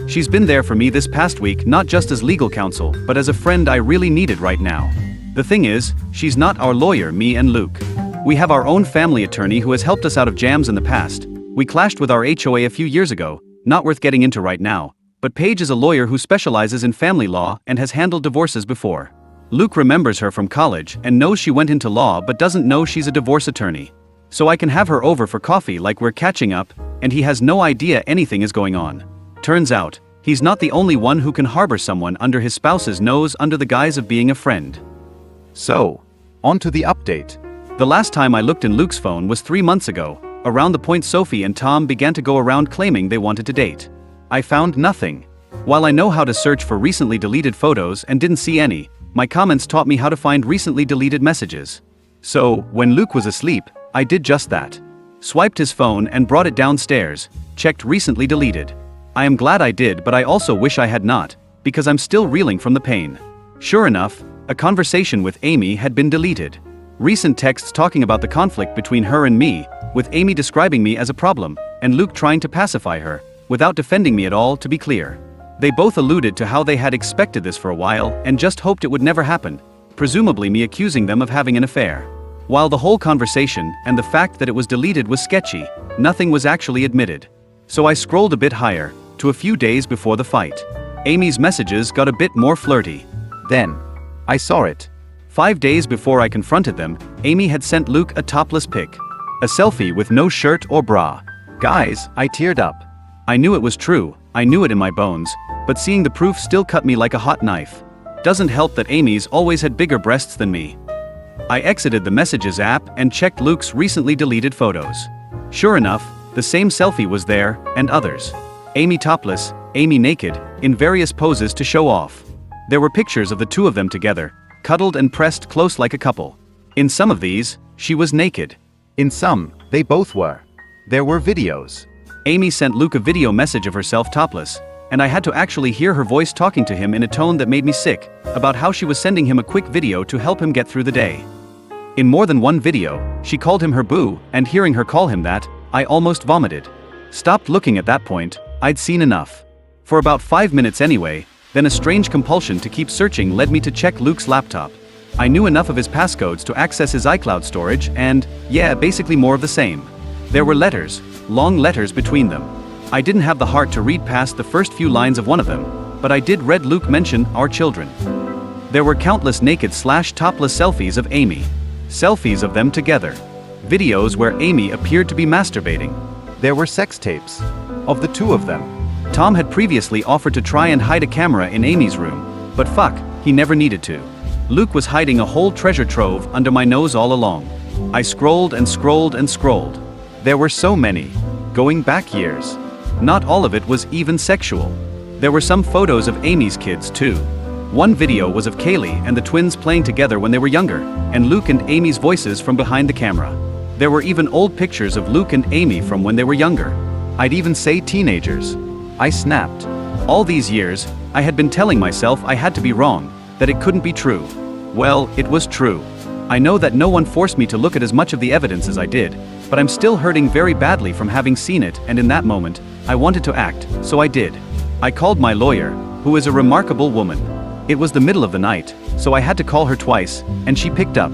She's been there for me this past week, not just as legal counsel, but as a friend I really needed right now. The thing is, she's not our lawyer, me and Luke. We have our own family attorney who has helped us out of jams in the past. We clashed with our HOA a few years ago, not worth getting into right now, but Paige is a lawyer who specializes in family law and has handled divorces before. Luke remembers her from college and knows she went into law but doesn't know she's a divorce attorney. So I can have her over for coffee like we're catching up, and he has no idea anything is going on. Turns out, he's not the only one who can harbor someone under his spouse's nose under the guise of being a friend. So, on to the update. The last time I looked in Luke's phone was 3 months ago, around the point Sophie and Tom began to go around claiming they wanted to date. I found nothing. While I know how to search for recently deleted photos and didn't see any, my comments taught me how to find recently deleted messages. So, when Luke was asleep, I did just that. Swiped his phone and brought it downstairs, checked recently deleted. I am glad I did, but I also wish I had not, because I'm still reeling from the pain. Sure enough, a conversation with Amy had been deleted. Recent texts talking about the conflict between her and me, with Amy describing me as a problem, and Luke trying to pacify her, without defending me at all, to be clear. They both alluded to how they had expected this for a while and just hoped it would never happen, presumably me accusing them of having an affair. While the whole conversation and the fact that it was deleted was sketchy, nothing was actually admitted. So I scrolled a bit higher, to a few days before the fight. Amy's messages got a bit more flirty. Then, I saw it. 5 days before I confronted them, Amy had sent Luke a topless pic. A selfie with no shirt or bra. Guys, I teared up. I knew it was true, I knew it in my bones, but seeing the proof still cut me like a hot knife. Doesn't help that Amy's always had bigger breasts than me. I exited the Messages app and checked Luke's recently deleted photos. Sure enough, the same selfie was there, and others. Amy topless, Amy naked, in various poses to show off. There were pictures of the two of them together, cuddled and pressed close like a couple. In some of these, she was naked. In some, they both were. There were videos. Amy sent Luke a video message of herself topless, and I had to actually hear her voice talking to him in a tone that made me sick, about how she was sending him a quick video to help him get through the day. In more than one video, she called him her boo, and hearing her call him that, I almost vomited. Stopped looking at that point, I'd seen enough. For about 5 minutes anyway, then a strange compulsion to keep searching led me to check Luke's laptop. I knew enough of his passcodes to access his iCloud storage and, yeah, basically more of the same. There were letters, long letters between them. I didn't have the heart to read past the first few lines of one of them, but I did read Luke mention our children. There were countless naked/topless selfies of Amy. Selfies of them together. Videos where Amy appeared to be masturbating. There were sex tapes. Of the two of them. Tom had previously offered to try and hide a camera in Amy's room, but fuck, he never needed to. Luke was hiding a whole treasure trove under my nose all along. I scrolled and scrolled and scrolled. There were so many. Going back years. Not all of it was even sexual. There were some photos of Amy's kids too. One video was of Kaylee and the twins playing together when they were younger, and Luke and Amy's voices from behind the camera. There were even old pictures of Luke and Amy from when they were younger. I'd even say teenagers. I snapped. All these years, I had been telling myself I had to be wrong, that it couldn't be true. Well, it was true. I know that no one forced me to look at as much of the evidence as I did, but I'm still hurting very badly from having seen it, and in that moment, I wanted to act, so I did. I called my lawyer, who is a remarkable woman. It was the middle of the night, so I had to call her twice, and she picked up.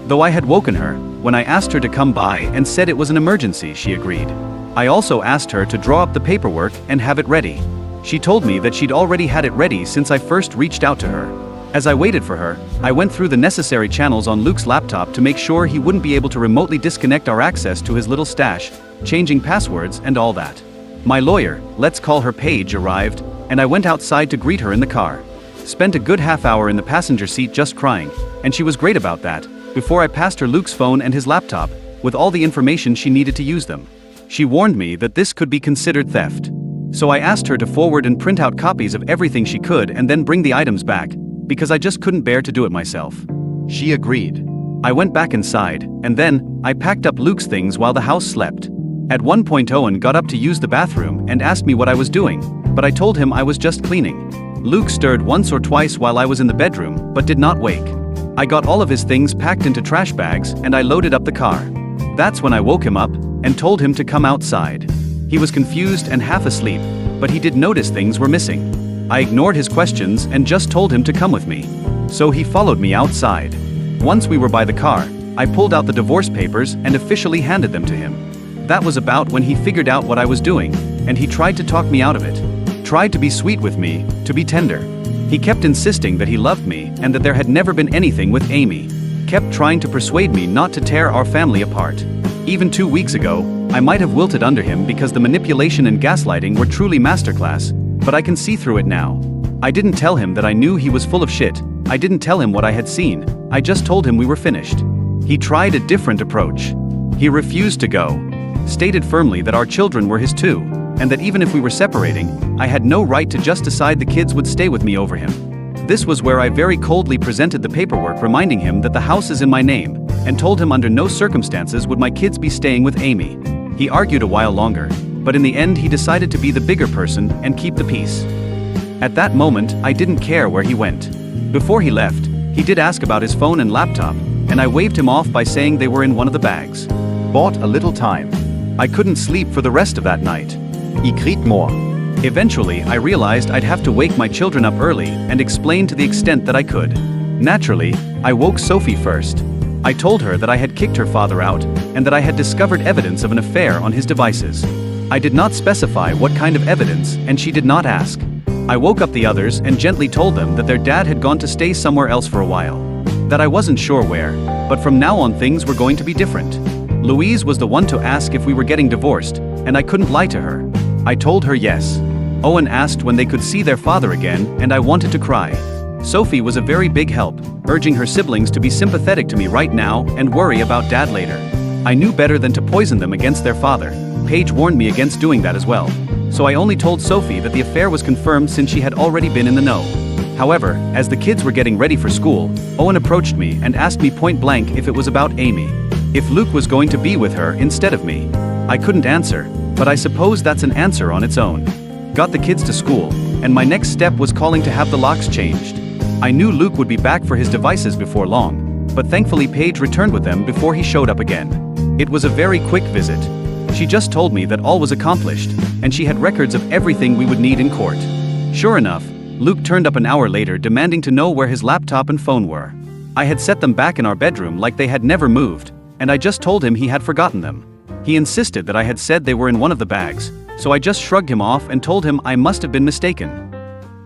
Though I had woken her, when I asked her to come by and said it was an emergency, she agreed. I also asked her to draw up the paperwork and have it ready. She told me that she'd already had it ready since I first reached out to her. As I waited for her, I went through the necessary channels on Luke's laptop to make sure he wouldn't be able to remotely disconnect our access to his little stash, changing passwords and all that. My lawyer, let's call her Paige, arrived, and I went outside to greet her in the car. Spent a good half hour in the passenger seat just crying, and she was great about that, before I passed her Luke's phone and his laptop, with all the information she needed to use them. She warned me that this could be considered theft. So I asked her to forward and print out copies of everything she could and then bring the items back, because I just couldn't bear to do it myself. She agreed. I went back inside, and then, I packed up Luke's things while the house slept. At one point Owen got up to use the bathroom and asked me what I was doing, but I told him I was just cleaning. Luke stirred once or twice while I was in the bedroom, but did not wake. I got all of his things packed into trash bags and I loaded up the car. That's when I woke him up, and told him to come outside. He was confused and half asleep, but he did notice things were missing. I ignored his questions and just told him to come with me. So he followed me outside. Once we were by the car, I pulled out the divorce papers and officially handed them to him. That was about when he figured out what I was doing, and he tried to talk me out of it. Tried to be sweet with me, to be tender. He kept insisting that he loved me and that there had never been anything with Amy. Kept trying to persuade me not to tear our family apart. Even 2 weeks ago, I might have wilted under him because the manipulation and gaslighting were truly masterclass, but I can see through it now. I didn't tell him that I knew he was full of shit. I didn't tell him what I had seen. I just told him we were finished. He tried a different approach. He refused to go. Stated firmly that our children were his too, and that even if we were separating, I had no right to just decide the kids would stay with me over him. This was where I very coldly presented the paperwork reminding him that the house is in my name, and told him under no circumstances would my kids be staying with Amy. He argued a while longer, but in the end he decided to be the bigger person and keep the peace. At that moment, I didn't care where he went. Before he left, he did ask about his phone and laptop, and I waved him off by saying they were in one of the bags. Bought a little time. I couldn't sleep for the rest of that night. Ikrit more. Eventually, I realized I'd have to wake my children up early and explain to the extent that I could. Naturally, I woke Sophie first. I told her that I had kicked her father out, and that I had discovered evidence of an affair on his devices. I did not specify what kind of evidence, and she did not ask. I woke up the others and gently told them that their dad had gone to stay somewhere else for a while. That I wasn't sure where, but from now on things were going to be different. Louise was the one to ask if we were getting divorced, and I couldn't lie to her. I told her yes. Owen asked when they could see their father again, and I wanted to cry. Sophie was a very big help, urging her siblings to be sympathetic to me right now and worry about Dad later. I knew better than to poison them against their father. Paige warned me against doing that as well. So I only told Sophie that the affair was confirmed since she had already been in the know. However, as the kids were getting ready for school, Owen approached me and asked me point blank if it was about Amy. If Luke was going to be with her instead of me. I couldn't answer, but I suppose that's an answer on its own. Got the kids to school, and my next step was calling to have the locks changed. I knew Luke would be back for his devices before long, but thankfully Paige returned with them before he showed up again. It was a very quick visit. She just told me that all was accomplished, and she had records of everything we would need in court. Sure enough, Luke turned up an hour later demanding to know where his laptop and phone were. I had set them back in our bedroom like they had never moved, and I just told him he had forgotten them. He insisted that I had said they were in one of the bags, so I just shrugged him off and told him I must have been mistaken.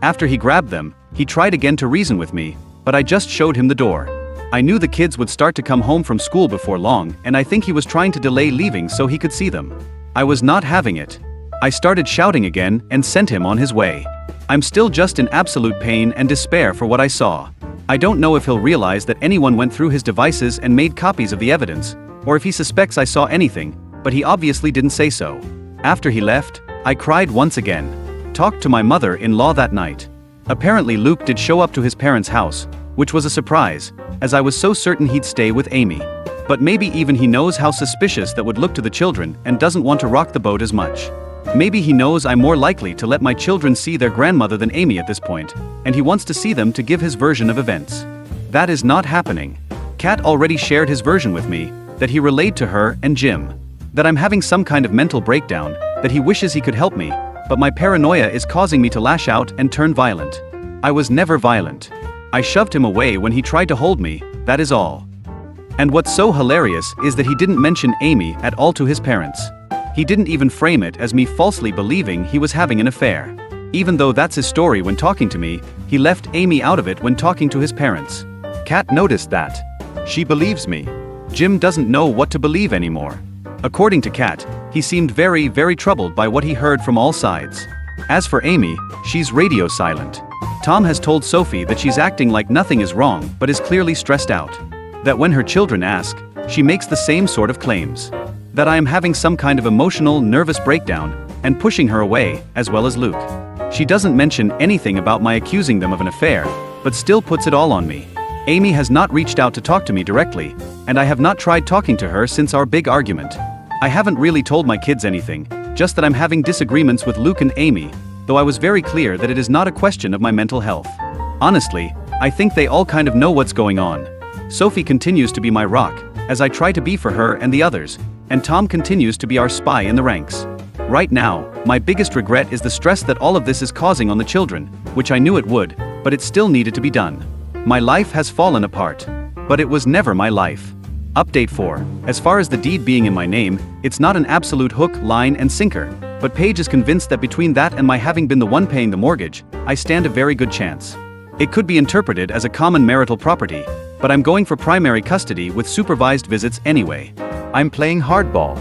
After he grabbed them, he tried again to reason with me, but I just showed him the door. I knew the kids would start to come home from school before long, and I think he was trying to delay leaving so he could see them. I was not having it. I started shouting again and sent him on his way. I'm still just in absolute pain and despair for what I saw. I don't know if he'll realize that anyone went through his devices and made copies of the evidence, or if he suspects I saw anything, but he obviously didn't say so. After he left, I cried once again. Talked to my mother-in-law that night. Apparently Luke did show up to his parents' house, which was a surprise, as I was so certain he'd stay with Amy. But maybe even he knows how suspicious that would look to the children and doesn't want to rock the boat as much. Maybe he knows I'm more likely to let my children see their grandmother than Amy at this point, and he wants to see them to give his version of events. That is not happening. Kat already shared his version with me, that he relayed to her and Jim. That I'm having some kind of mental breakdown, that he wishes he could help me, but my paranoia is causing me to lash out and turn violent. I was never violent. I shoved him away when he tried to hold me, that is all. And what's so hilarious is that he didn't mention Amy at all to his parents. He didn't even frame it as me falsely believing he was having an affair. Even though that's his story when talking to me, he left Amy out of it when talking to his parents. Kat noticed that. She believes me. Jim doesn't know what to believe anymore. According to Kat, he seemed very, very troubled by what he heard from all sides. As for Amy, she's radio silent. Tom has told Sophie that she's acting like nothing is wrong but is clearly stressed out. That when her children ask, she makes the same sort of claims. That I am having some kind of emotional, nervous breakdown, and pushing her away, as well as Luke. She doesn't mention anything about my accusing them of an affair, but still puts it all on me. Amy has not reached out to talk to me directly, and I have not tried talking to her since our big argument. I haven't really told my kids anything, just that I'm having disagreements with Luke and Amy, though I was very clear that it is not a question of my mental health. Honestly, I think they all kind of know what's going on. Sophie continues to be my rock, as I try to be for her and the others, and Tom continues to be our spy in the ranks. Right now, my biggest regret is the stress that all of this is causing on the children, which I knew it would, but it still needed to be done. My life has fallen apart. But it was never my life. Update 4. As far as the deed being in my name, it's not an absolute hook, line and sinker, but Paige is convinced that between that and my having been the one paying the mortgage, I stand a very good chance. It could be interpreted as a common marital property, but I'm going for primary custody with supervised visits anyway. I'm playing hardball.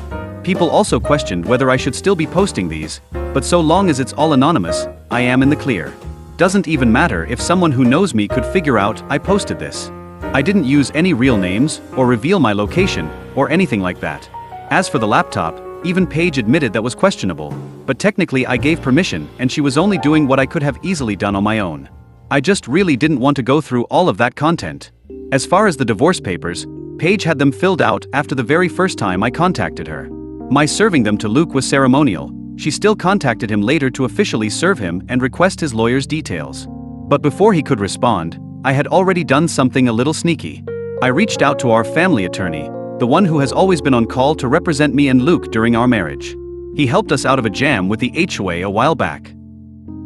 People also questioned whether I should still be posting these, but so long as it's all anonymous, I am in the clear. Doesn't even matter if someone who knows me could figure out I posted this. I didn't use any real names, or reveal my location, or anything like that. As for the laptop, even Paige admitted that was questionable, but technically I gave permission and she was only doing what I could have easily done on my own. I just really didn't want to go through all of that content. As far as the divorce papers, Paige had them filled out after the very first time I contacted her. My serving them to Luke was ceremonial. She still contacted him later to officially serve him and request his lawyer's details. But before he could respond, I had already done something a little sneaky. I reached out to our family attorney, the one who has always been on call to represent me and Luke during our marriage. He helped us out of a jam with the HOA a while back.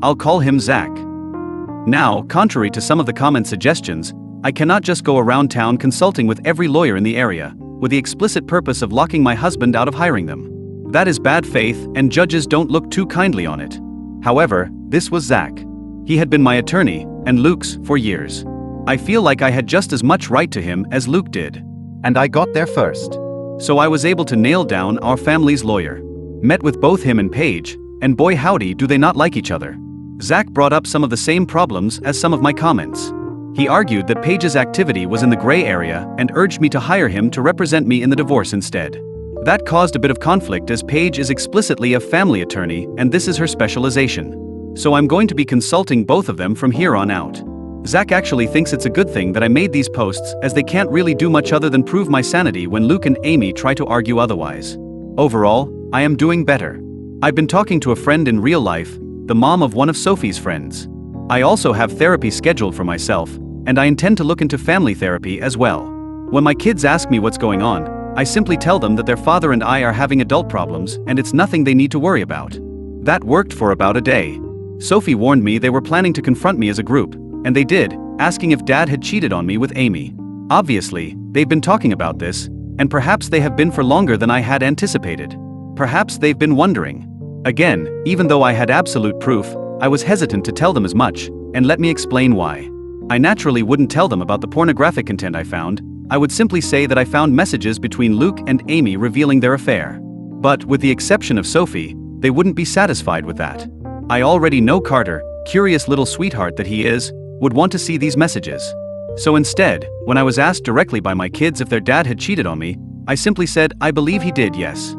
I'll call him Zach. Now, contrary to some of the comment suggestions, I cannot just go around town consulting with every lawyer in the area, with the explicit purpose of locking my husband out of hiring them. That is bad faith, and judges don't look too kindly on it. However, this was Zach. He had been my attorney, and Luke's, for years. I feel like I had just as much right to him as Luke did. And I got there first. So I was able to nail down our family's lawyer. Met with both him and Paige, and boy howdy do they not like each other. Zach brought up some of the same problems as some of my comments. He argued that Paige's activity was in the gray area and urged me to hire him to represent me in the divorce instead. That caused a bit of conflict as Paige is explicitly a family attorney and this is her specialization. So I'm going to be consulting both of them from here on out. Zach actually thinks it's a good thing that I made these posts as they can't really do much other than prove my sanity when Luke and Amy try to argue otherwise. Overall, I am doing better. I've been talking to a friend in real life, the mom of one of Sophie's friends. I also have therapy scheduled for myself, and I intend to look into family therapy as well. When my kids ask me what's going on, I simply tell them that their father and I are having adult problems and it's nothing they need to worry about. That worked for about a day. Sophie warned me they were planning to confront me as a group, and they did, asking if Dad had cheated on me with Amy. Obviously, they've been talking about this, and perhaps they have been for longer than I had anticipated. Perhaps they've been wondering. Again, even though I had absolute proof, I was hesitant to tell them as much, and let me explain why. I naturally wouldn't tell them about the pornographic content I found. I would simply say that I found messages between Luke and Amy revealing their affair. But with the exception of Sophie, they wouldn't be satisfied with that. I already know Carter, curious little sweetheart that he is, would want to see these messages. So instead, when I was asked directly by my kids if their dad had cheated on me, I simply said I believe he did, yes.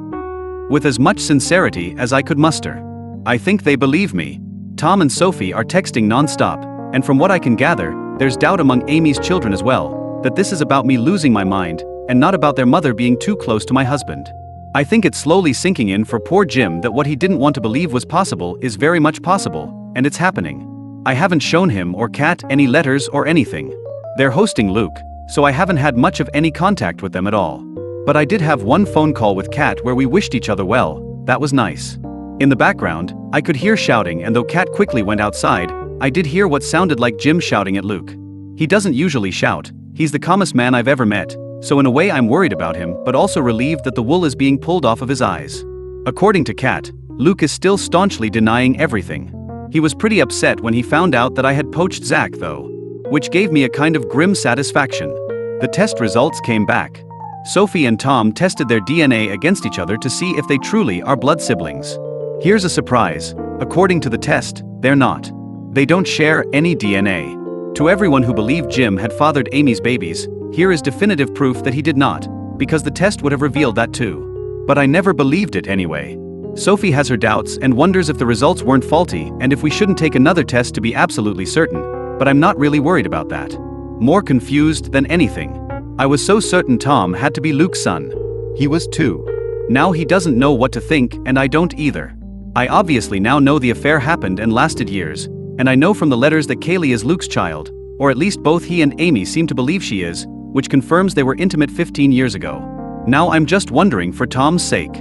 With as much sincerity as I could muster. I think they believe me. Tom and Sophie are texting non-stop, and from what I can gather, there's doubt among Amy's children as well, that this is about me losing my mind, and not about their mother being too close to my husband. I think it's slowly sinking in for poor Jim that what he didn't want to believe was possible is very much possible, and it's happening. I haven't shown him or Kat any letters or anything. They're hosting Luke, so I haven't had much of any contact with them at all. But I did have one phone call with Kat where we wished each other well. That was nice. In the background, I could hear shouting, and though Kat quickly went outside, I did hear what sounded like Jim shouting at Luke. He doesn't usually shout, he's the calmest man I've ever met, so in a way I'm worried about him but also relieved that the wool is being pulled off of his eyes. According to Kat, Luke is still staunchly denying everything. He was pretty upset when he found out that I had poached Zach though, which gave me a kind of grim satisfaction. The test results came back. Sophie and Tom tested their DNA against each other to see if they truly are blood siblings. Here's a surprise, according to the test, they're not. They don't share any DNA. To everyone who believed Jim had fathered Amy's babies, here is definitive proof that he did not, because the test would have revealed that too. But I never believed it anyway. Sophie has her doubts and wonders if the results weren't faulty and if we shouldn't take another test to be absolutely certain, but I'm not really worried about that. More confused than anything. I was so certain Tom had to be Luke's son. He was too. Now he doesn't know what to think and I don't either. I obviously now know the affair happened and lasted years, and I know from the letters that Kaylee is Luke's child, or at least both he and Amy seem to believe she is, which confirms they were intimate 15 years ago. Now I'm just wondering for Tom's sake.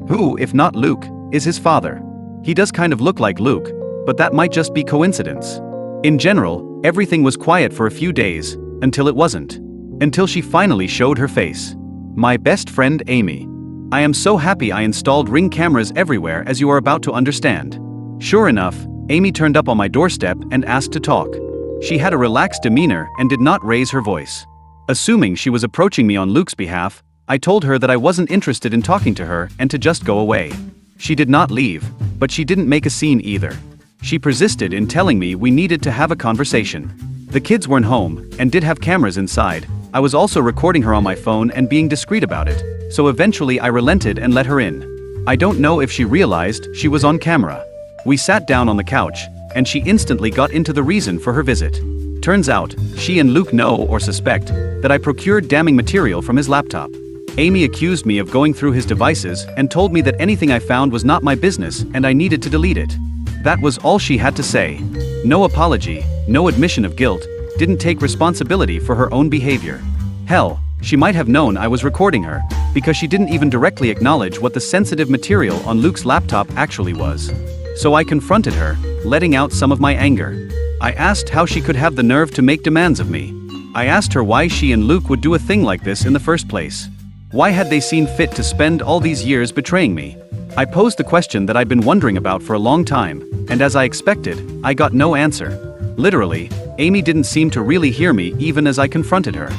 Who, if not Luke, is his father? He does kind of look like Luke, but that might just be coincidence. In general, everything was quiet for a few days, until it wasn't. Until she finally showed her face. My best friend Amy. I am so happy I installed Ring cameras everywhere, as you are about to understand. Sure enough, Amy turned up on my doorstep and asked to talk. She had a relaxed demeanor and did not raise her voice. Assuming she was approaching me on Luke's behalf, I told her that I wasn't interested in talking to her and to just go away. She did not leave, but she didn't make a scene either. She persisted in telling me we needed to have a conversation. The kids weren't home and did have cameras inside. I was also recording her on my phone and being discreet about it, so eventually I relented and let her in. I don't know if she realized she was on camera. We sat down on the couch, and she instantly got into the reason for her visit. Turns out, she and Luke know or suspect that I procured damning material from his laptop. Amy accused me of going through his devices and told me that anything I found was not my business and I needed to delete it. That was all she had to say. No apology, no admission of guilt, didn't take responsibility for her own behavior. Hell, she might have known I was recording her, because she didn't even directly acknowledge what the sensitive material on Luke's laptop actually was. So I confronted her, letting out some of my anger. I asked how she could have the nerve to make demands of me. I asked her why she and Luke would do a thing like this in the first place. Why had they seen fit to spend all these years betraying me? I posed the question that I'd been wondering about for a long time, and as I expected, I got no answer. Literally, Amy didn't seem to really hear me even as I confronted her.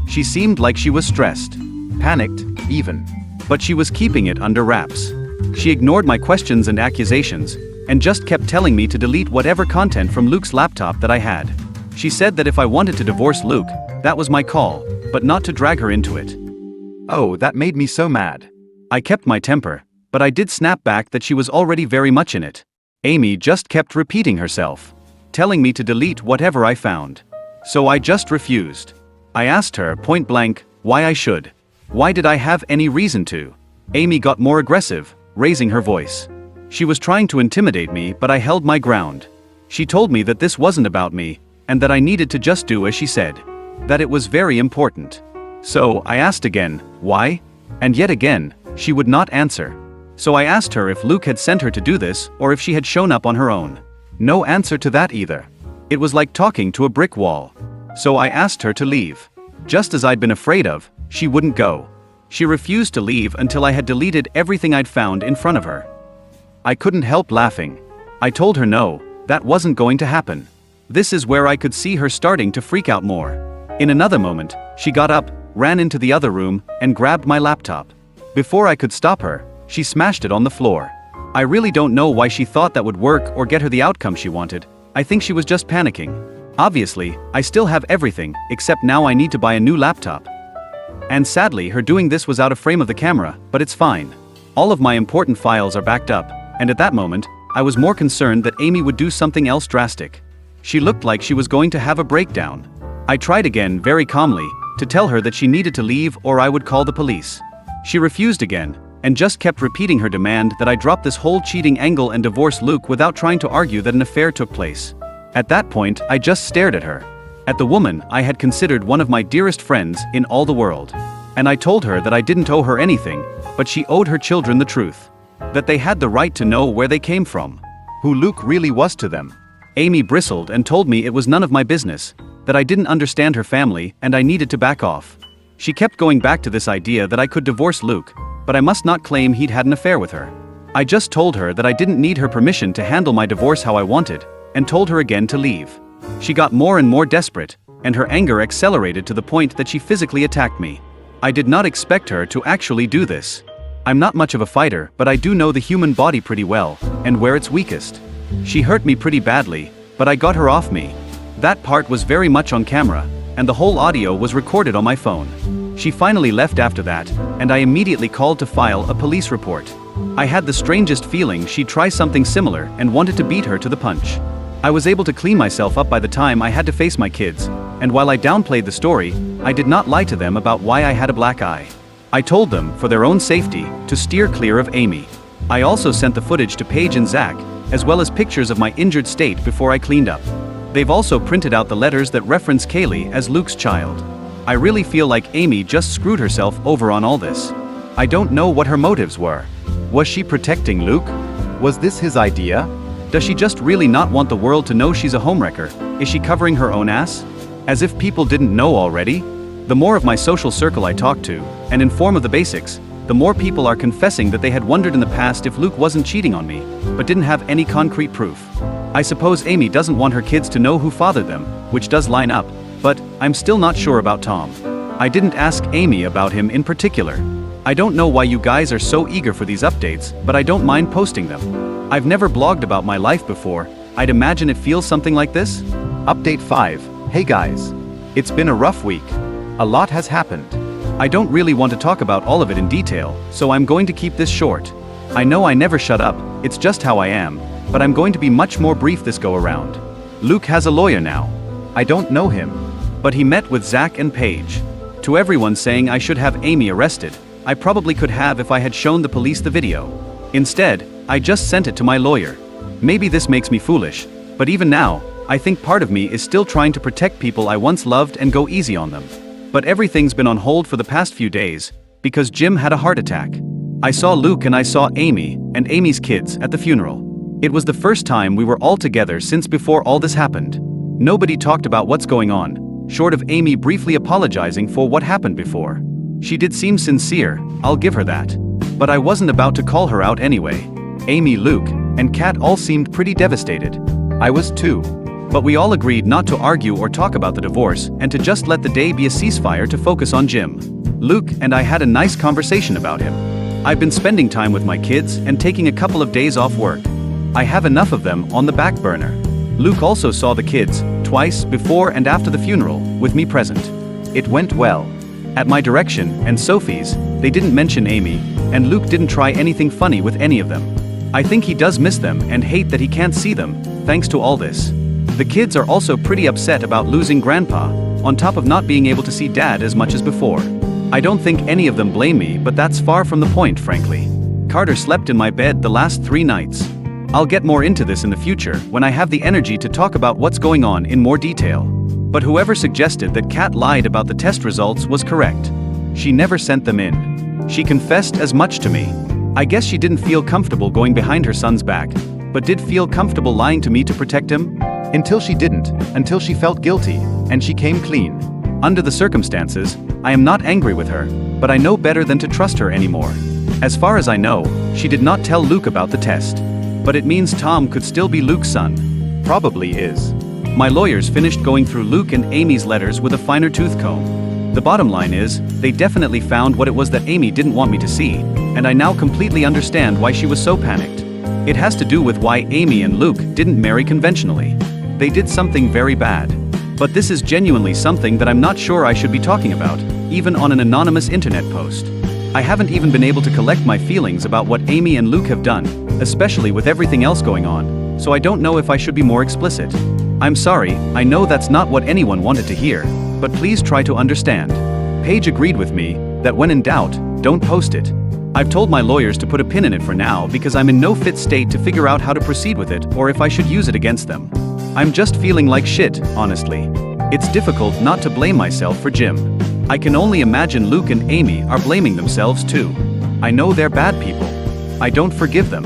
She seemed like she was stressed, panicked, even. But she was keeping it under wraps. She ignored my questions and accusations, and just kept telling me to delete whatever content from Luke's laptop that I had. She said that if I wanted to divorce Luke, that was my call, but not to drag her into it. Oh, that made me so mad. I kept my temper, but I did snap back that she was already very much in it. Amy just kept repeating herself, telling me to delete whatever I found. So I just refused. I asked her point blank why I should. Why did I have any reason to? Amy got more aggressive, raising her voice. She was trying to intimidate me, but I held my ground. She told me that this wasn't about me, and that I needed to just do as she said. That it was very important. So I asked again, why? And yet again, she would not answer. So I asked her if Luke had sent her to do this or if she had shown up on her own. No answer to that either. It was like talking to a brick wall. So I asked her to leave. Just as I'd been afraid of, she wouldn't go. She refused to leave until I had deleted everything I'd found in front of her. I couldn't help laughing. I told her no, that wasn't going to happen. This is where I could see her starting to freak out more. In another moment, she got up, ran into the other room, and grabbed my laptop. Before I could stop her, she smashed it on the floor. I really don't know why she thought that would work or get her the outcome she wanted. I think she was just panicking. Obviously, I still have everything, except now I need to buy a new laptop. And sadly, her doing this was out of frame of the camera, but it's fine. All of my important files are backed up, and at that moment, I was more concerned that Amy would do something else drastic. She looked like she was going to have a breakdown. I tried again, very calmly, to tell her that she needed to leave or I would call the police. She refused again, and just kept repeating her demand that I drop this whole cheating angle and divorce Luke without trying to argue that an affair took place. At that point, I just stared at her. At the woman I had considered one of my dearest friends in all the world. And I told her that I didn't owe her anything, but she owed her children the truth. That they had the right to know where they came from. Who Luke really was to them. Amy bristled and told me it was none of my business, that I didn't understand her family and I needed to back off. She kept going back to this idea that I could divorce Luke, but I must not claim he'd had an affair with her. I just told her that I didn't need her permission to handle my divorce how I wanted, and told her again to leave. She got more and more desperate, and her anger accelerated to the point that she physically attacked me. I did not expect her to actually do this. I'm not much of a fighter, but I do know the human body pretty well, and where it's weakest. She hurt me pretty badly, but I got her off me. That part was very much on camera, and the whole audio was recorded on my phone. She finally left after that, and I immediately called to file a police report. I had the strangest feeling she'd try something similar and wanted to beat her to the punch. I was able to clean myself up by the time I had to face my kids, and while I downplayed the story, I did not lie to them about why I had a black eye. I told them, for their own safety, to steer clear of Amy. I also sent the footage to Paige and Zach, as well as pictures of my injured state before I cleaned up. They've also printed out the letters that reference Kaylee as Luke's child. I really feel like Amy just screwed herself over on all this. I don't know what her motives were. Was she protecting Luke? Was this his idea? Does she just really not want the world to know she's a homewrecker? Is she covering her own ass? As if people didn't know already? The more of my social circle I talk to, and inform of the basics, the more people are confessing that they had wondered in the past if Luke wasn't cheating on me, but didn't have any concrete proof. I suppose Amy doesn't want her kids to know who fathered them, which does line up, but I'm still not sure about Tom. I didn't ask Amy about him in particular. I don't know why you guys are so eager for these updates, but I don't mind posting them. I've never blogged about my life before. I'd imagine it feels something like this. Update 5. Hey guys. It's been a rough week. A lot has happened. I don't really want to talk about all of it in detail, so I'm going to keep this short. I know I never shut up, it's just how I am, but I'm going to be much more brief this go around. Luke has a lawyer now. I don't know him. But he met with Zach and Paige. To everyone saying I should have Amy arrested, I probably could have if I had shown the police the video. Instead, I just sent it to my lawyer. Maybe this makes me foolish, but even now, I think part of me is still trying to protect people I once loved and go easy on them. But everything's been on hold for the past few days, because Jim had a heart attack. I saw Luke and I saw Amy, and Amy's kids, at the funeral. It was the first time we were all together since before all this happened. Nobody talked about what's going on, short of Amy briefly apologizing for what happened before. She did seem sincere, I'll give her that. But I wasn't about to call her out anyway. Amy, Luke, and Kat all seemed pretty devastated. I was too. But we all agreed not to argue or talk about the divorce and to just let the day be a ceasefire to focus on Jim. Luke and I had a nice conversation about him. I've been spending time with my kids and taking a couple of days off work. I have enough of them on the back burner. Luke also saw the kids twice, before and after the funeral, with me present. It went well. At my direction, and Sophie's, they didn't mention Amy, and Luke didn't try anything funny with any of them. I think he does miss them and hate that he can't see them, thanks to all this. The kids are also pretty upset about losing Grandpa, on top of not being able to see Dad as much as before. I don't think any of them blame me, but that's far from the point, frankly. Carter slept in my bed the last 3 nights. I'll get more into this in the future when I have the energy to talk about what's going on in more detail. But whoever suggested that Kat lied about the test results was correct. She never sent them in. She confessed as much to me. I guess she didn't feel comfortable going behind her son's back, but did feel comfortable lying to me to protect him? Until she didn't, until she felt guilty, and she came clean. Under the circumstances, I am not angry with her, but I know better than to trust her anymore. As far as I know, she did not tell Luke about the test. But it means Tom could still be Luke's son. Probably is. My lawyers finished going through Luke and Amy's letters with a finer tooth comb. The bottom line is, they definitely found what it was that Amy didn't want me to see, and I now completely understand why she was so panicked. It has to do with why Amy and Luke didn't marry conventionally. They did something very bad. But this is genuinely something that I'm not sure I should be talking about, even on an anonymous internet post. I haven't even been able to collect my feelings about what Amy and Luke have done, especially with everything else going on, so I don't know if I should be more explicit. I'm sorry, I know that's not what anyone wanted to hear, but please try to understand. Paige agreed with me that when in doubt, don't post it. I've told my lawyers to put a pin in it for now because I'm in no fit state to figure out how to proceed with it or if I should use it against them. I'm just feeling like shit, honestly. It's difficult not to blame myself for Jim. I can only imagine Luke and Amy are blaming themselves too. I know they're bad people. I don't forgive them.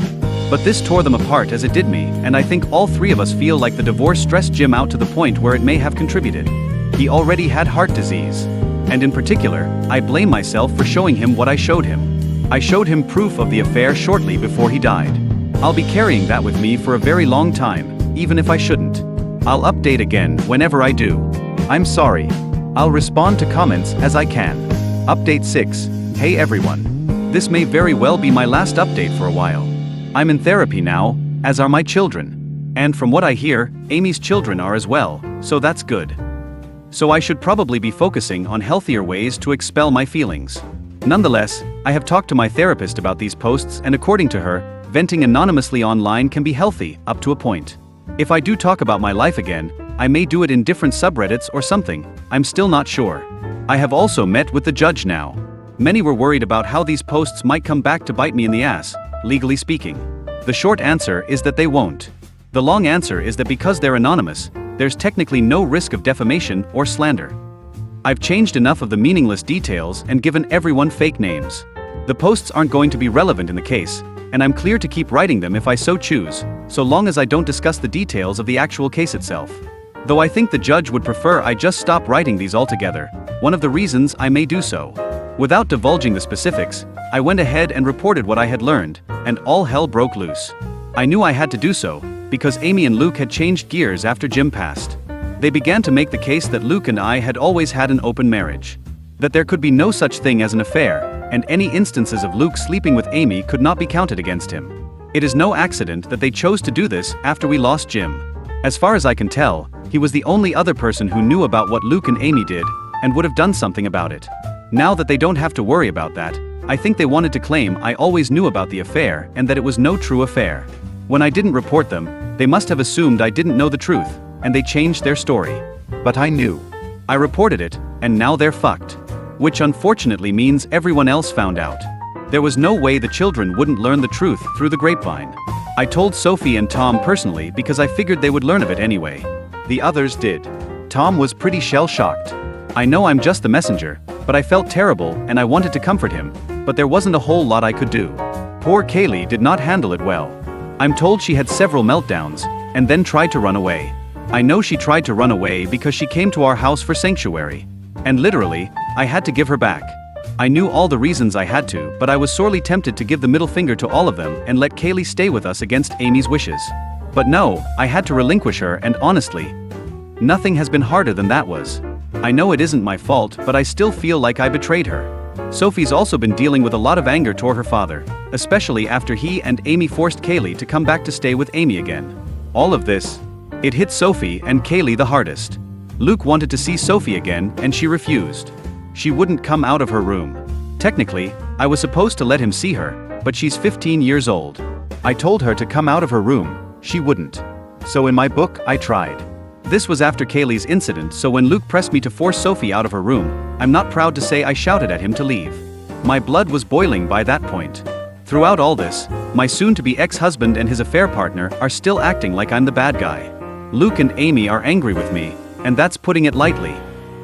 But this tore them apart as it did me, and I think all 3 of us feel like the divorce stressed Jim out to the point where it may have contributed. He already had heart disease. And in particular, I blame myself for showing him what I showed him. I showed him proof of the affair shortly before he died. I'll be carrying that with me for a very long time, even if I shouldn't. I'll update again whenever I do. I'm sorry. I'll respond to comments as I can. Update 6. Hey everyone. This may very well be my last update for a while. I'm in therapy now, as are my children. And from what I hear, Amy's children are as well, so that's good. So I should probably be focusing on healthier ways to expel my feelings. Nonetheless, I have talked to my therapist about these posts, and according to her, venting anonymously online can be healthy, up to a point. If I do talk about my life again, I may do it in different subreddits or something, I'm still not sure. I have also met with the judge now. Many were worried about how these posts might come back to bite me in the ass, legally speaking. The short answer is that they won't. The long answer is that because they're anonymous, there's technically no risk of defamation or slander. I've changed enough of the meaningless details and given everyone fake names. The posts aren't going to be relevant in the case, and I'm clear to keep writing them if I so choose, so long as I don't discuss the details of the actual case itself. Though I think the judge would prefer I just stop writing these altogether, one of the reasons I may do so. Without divulging the specifics, I went ahead and reported what I had learned, and all hell broke loose. I knew I had to do so, because Amy and Luke had changed gears after Jim passed. They began to make the case that Luke and I had always had an open marriage. That there could be no such thing as an affair, and any instances of Luke sleeping with Amy could not be counted against him. It is no accident that they chose to do this after we lost Jim. As far as I can tell, he was the only other person who knew about what Luke and Amy did, and would have done something about it. Now that they don't have to worry about that, I think they wanted to claim I always knew about the affair and that it was no true affair. When I didn't report them, they must have assumed I didn't know the truth, and they changed their story. But I knew. I reported it, and now they're fucked. Which unfortunately means everyone else found out. There was no way the children wouldn't learn the truth through the grapevine. I told Sophie and Tom personally because I figured they would learn of it anyway. The others did. Tom was pretty shell-shocked. I know I'm just the messenger, but I felt terrible and I wanted to comfort him, but there wasn't a whole lot I could do. Poor Kaylee did not handle it well. I'm told she had several meltdowns, and then tried to run away. I know she tried to run away because she came to our house for sanctuary. And literally, I had to give her back. I knew all the reasons I had to, but I was sorely tempted to give the middle finger to all of them and let Kaylee stay with us against Amy's wishes. But no, I had to relinquish her, and honestly, nothing has been harder than that was. I know it isn't my fault, but I still feel like I betrayed her. Sophie's also been dealing with a lot of anger toward her father, especially after he and Amy forced Kaylee to come back to stay with Amy again. All of this, It hit Sophie and Kaylee the hardest. Luke wanted to see Sophie again and she refused. She wouldn't come out of her room. Technically, I was supposed to let him see her, but she's 15 years old. I told her to come out of her room, she wouldn't. So in my book, I tried. This was after Kaylee's incident, so when Luke pressed me to force Sophie out of her room, I'm not proud to say I shouted at him to leave. My blood was boiling by that point. Throughout all this, my soon-to-be ex-husband and his affair partner are still acting like I'm the bad guy. Luke and Amy are angry with me, and that's putting it lightly.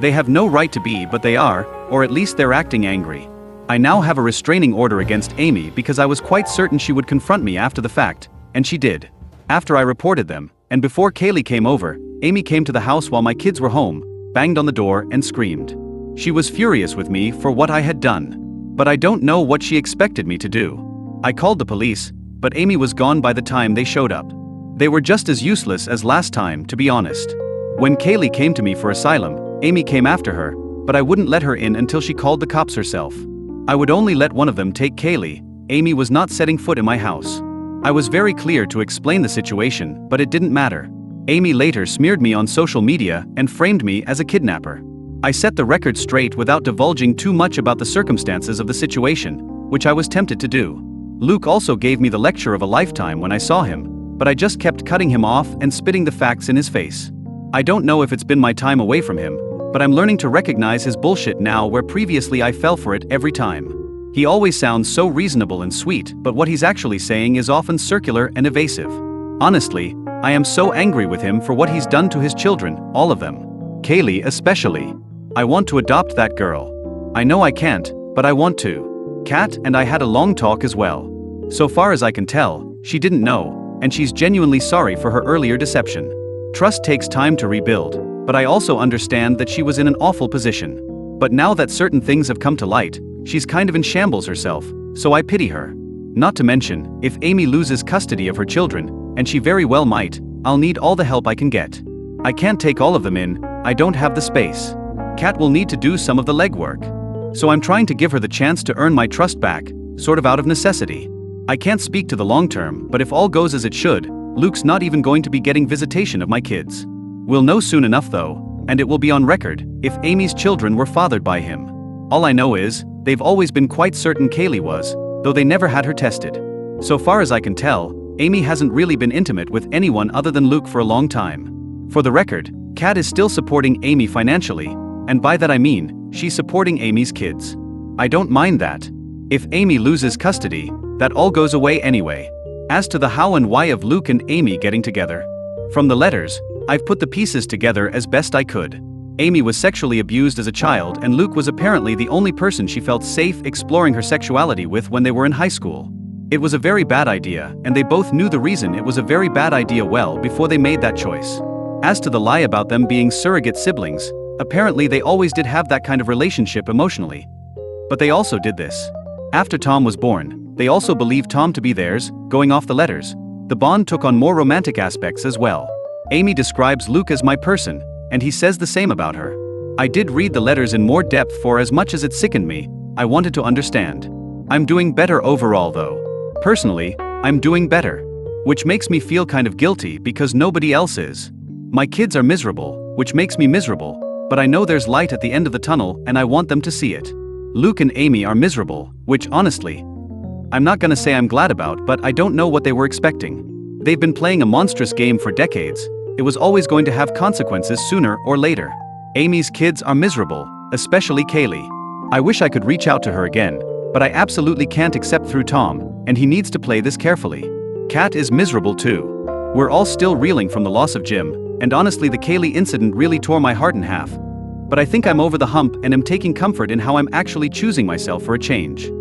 They have no right to be, but they are, or at least they're acting angry. I now have a restraining order against Amy because I was quite certain she would confront me after the fact, and she did. After I reported them, and before Kaylee came over, Amy came to the house while my kids were home, banged on the door and screamed. She was furious with me for what I had done. But I don't know what she expected me to do. I called the police, but Amy was gone by the time they showed up. They were just as useless as last time, to be honest. When Kaylee came to me for asylum, Amy came after her, but I wouldn't let her in until she called the cops herself. I would only let one of them take Kaylee. Amy was not setting foot in my house. I was very clear to explain the situation, but it didn't matter. Amy later smeared me on social media and framed me as a kidnapper. I set the record straight without divulging too much about the circumstances of the situation, which I was tempted to do. Luke also gave me the lecture of a lifetime when I saw him, but I just kept cutting him off and spitting the facts in his face. I don't know if it's been my time away from him, but I'm learning to recognize his bullshit now where previously I fell for it every time. He always sounds so reasonable and sweet, but what he's actually saying is often circular and evasive. Honestly, I am so angry with him for what he's done to his children, all of them. Kaylee especially. I want to adopt that girl. I know I can't, but I want to. Kat and I had a long talk as well. So far as I can tell, she didn't know, and she's genuinely sorry for her earlier deception. Trust takes time to rebuild, but I also understand that she was in an awful position. But now that certain things have come to light, she's kind of in shambles herself, so I pity her. Not to mention, if Amy loses custody of her children, and she very well might, I'll need all the help I can get. I can't take all of them in, I don't have the space. Kat will need to do some of the legwork. So I'm trying to give her the chance to earn my trust back, sort of out of necessity. I can't speak to the long term, but if all goes as it should, Luke's not even going to be getting visitation of my kids. We'll know soon enough though, and it will be on record, if Amy's children were fathered by him. All I know is, they've always been quite certain Kaylee was, though they never had her tested. So far as I can tell, Amy hasn't really been intimate with anyone other than Luke for a long time. For the record, Kat is still supporting Amy financially, and by that I mean, she's supporting Amy's kids. I don't mind that. If Amy loses custody, that all goes away anyway. As to the how and why of Luke and Amy getting together, from the letters, I've put the pieces together as best I could. Amy was sexually abused as a child and Luke was apparently the only person she felt safe exploring her sexuality with when they were in high school. It was a very bad idea, and they both knew the reason it was a very bad idea well before they made that choice. As to the lie about them being surrogate siblings, apparently they always did have that kind of relationship emotionally. But they also did this. After Tom was born, they also believed Tom to be theirs, going off the letters. The bond took on more romantic aspects as well. Amy describes Luke as my person, and he says the same about her. I did read the letters in more depth for as much as it sickened me, I wanted to understand. I'm doing better overall though. Personally, I'm doing better. Which makes me feel kind of guilty because nobody else is. My kids are miserable, which makes me miserable, but I know there's light at the end of the tunnel and I want them to see it. Luke and Amy are miserable, which honestly, I'm not gonna say I'm glad about, but I don't know what they were expecting. They've been playing a monstrous game for decades. It was always going to have consequences sooner or later. Amy's kids are miserable, especially Kaylee. I wish I could reach out to her again, but I absolutely can't except through Tom, and he needs to play this carefully. Kat is miserable too. We're all still reeling from the loss of Jim, and honestly the Kaylee incident really tore my heart in half. But I think I'm over the hump and am taking comfort in how I'm actually choosing myself for a change.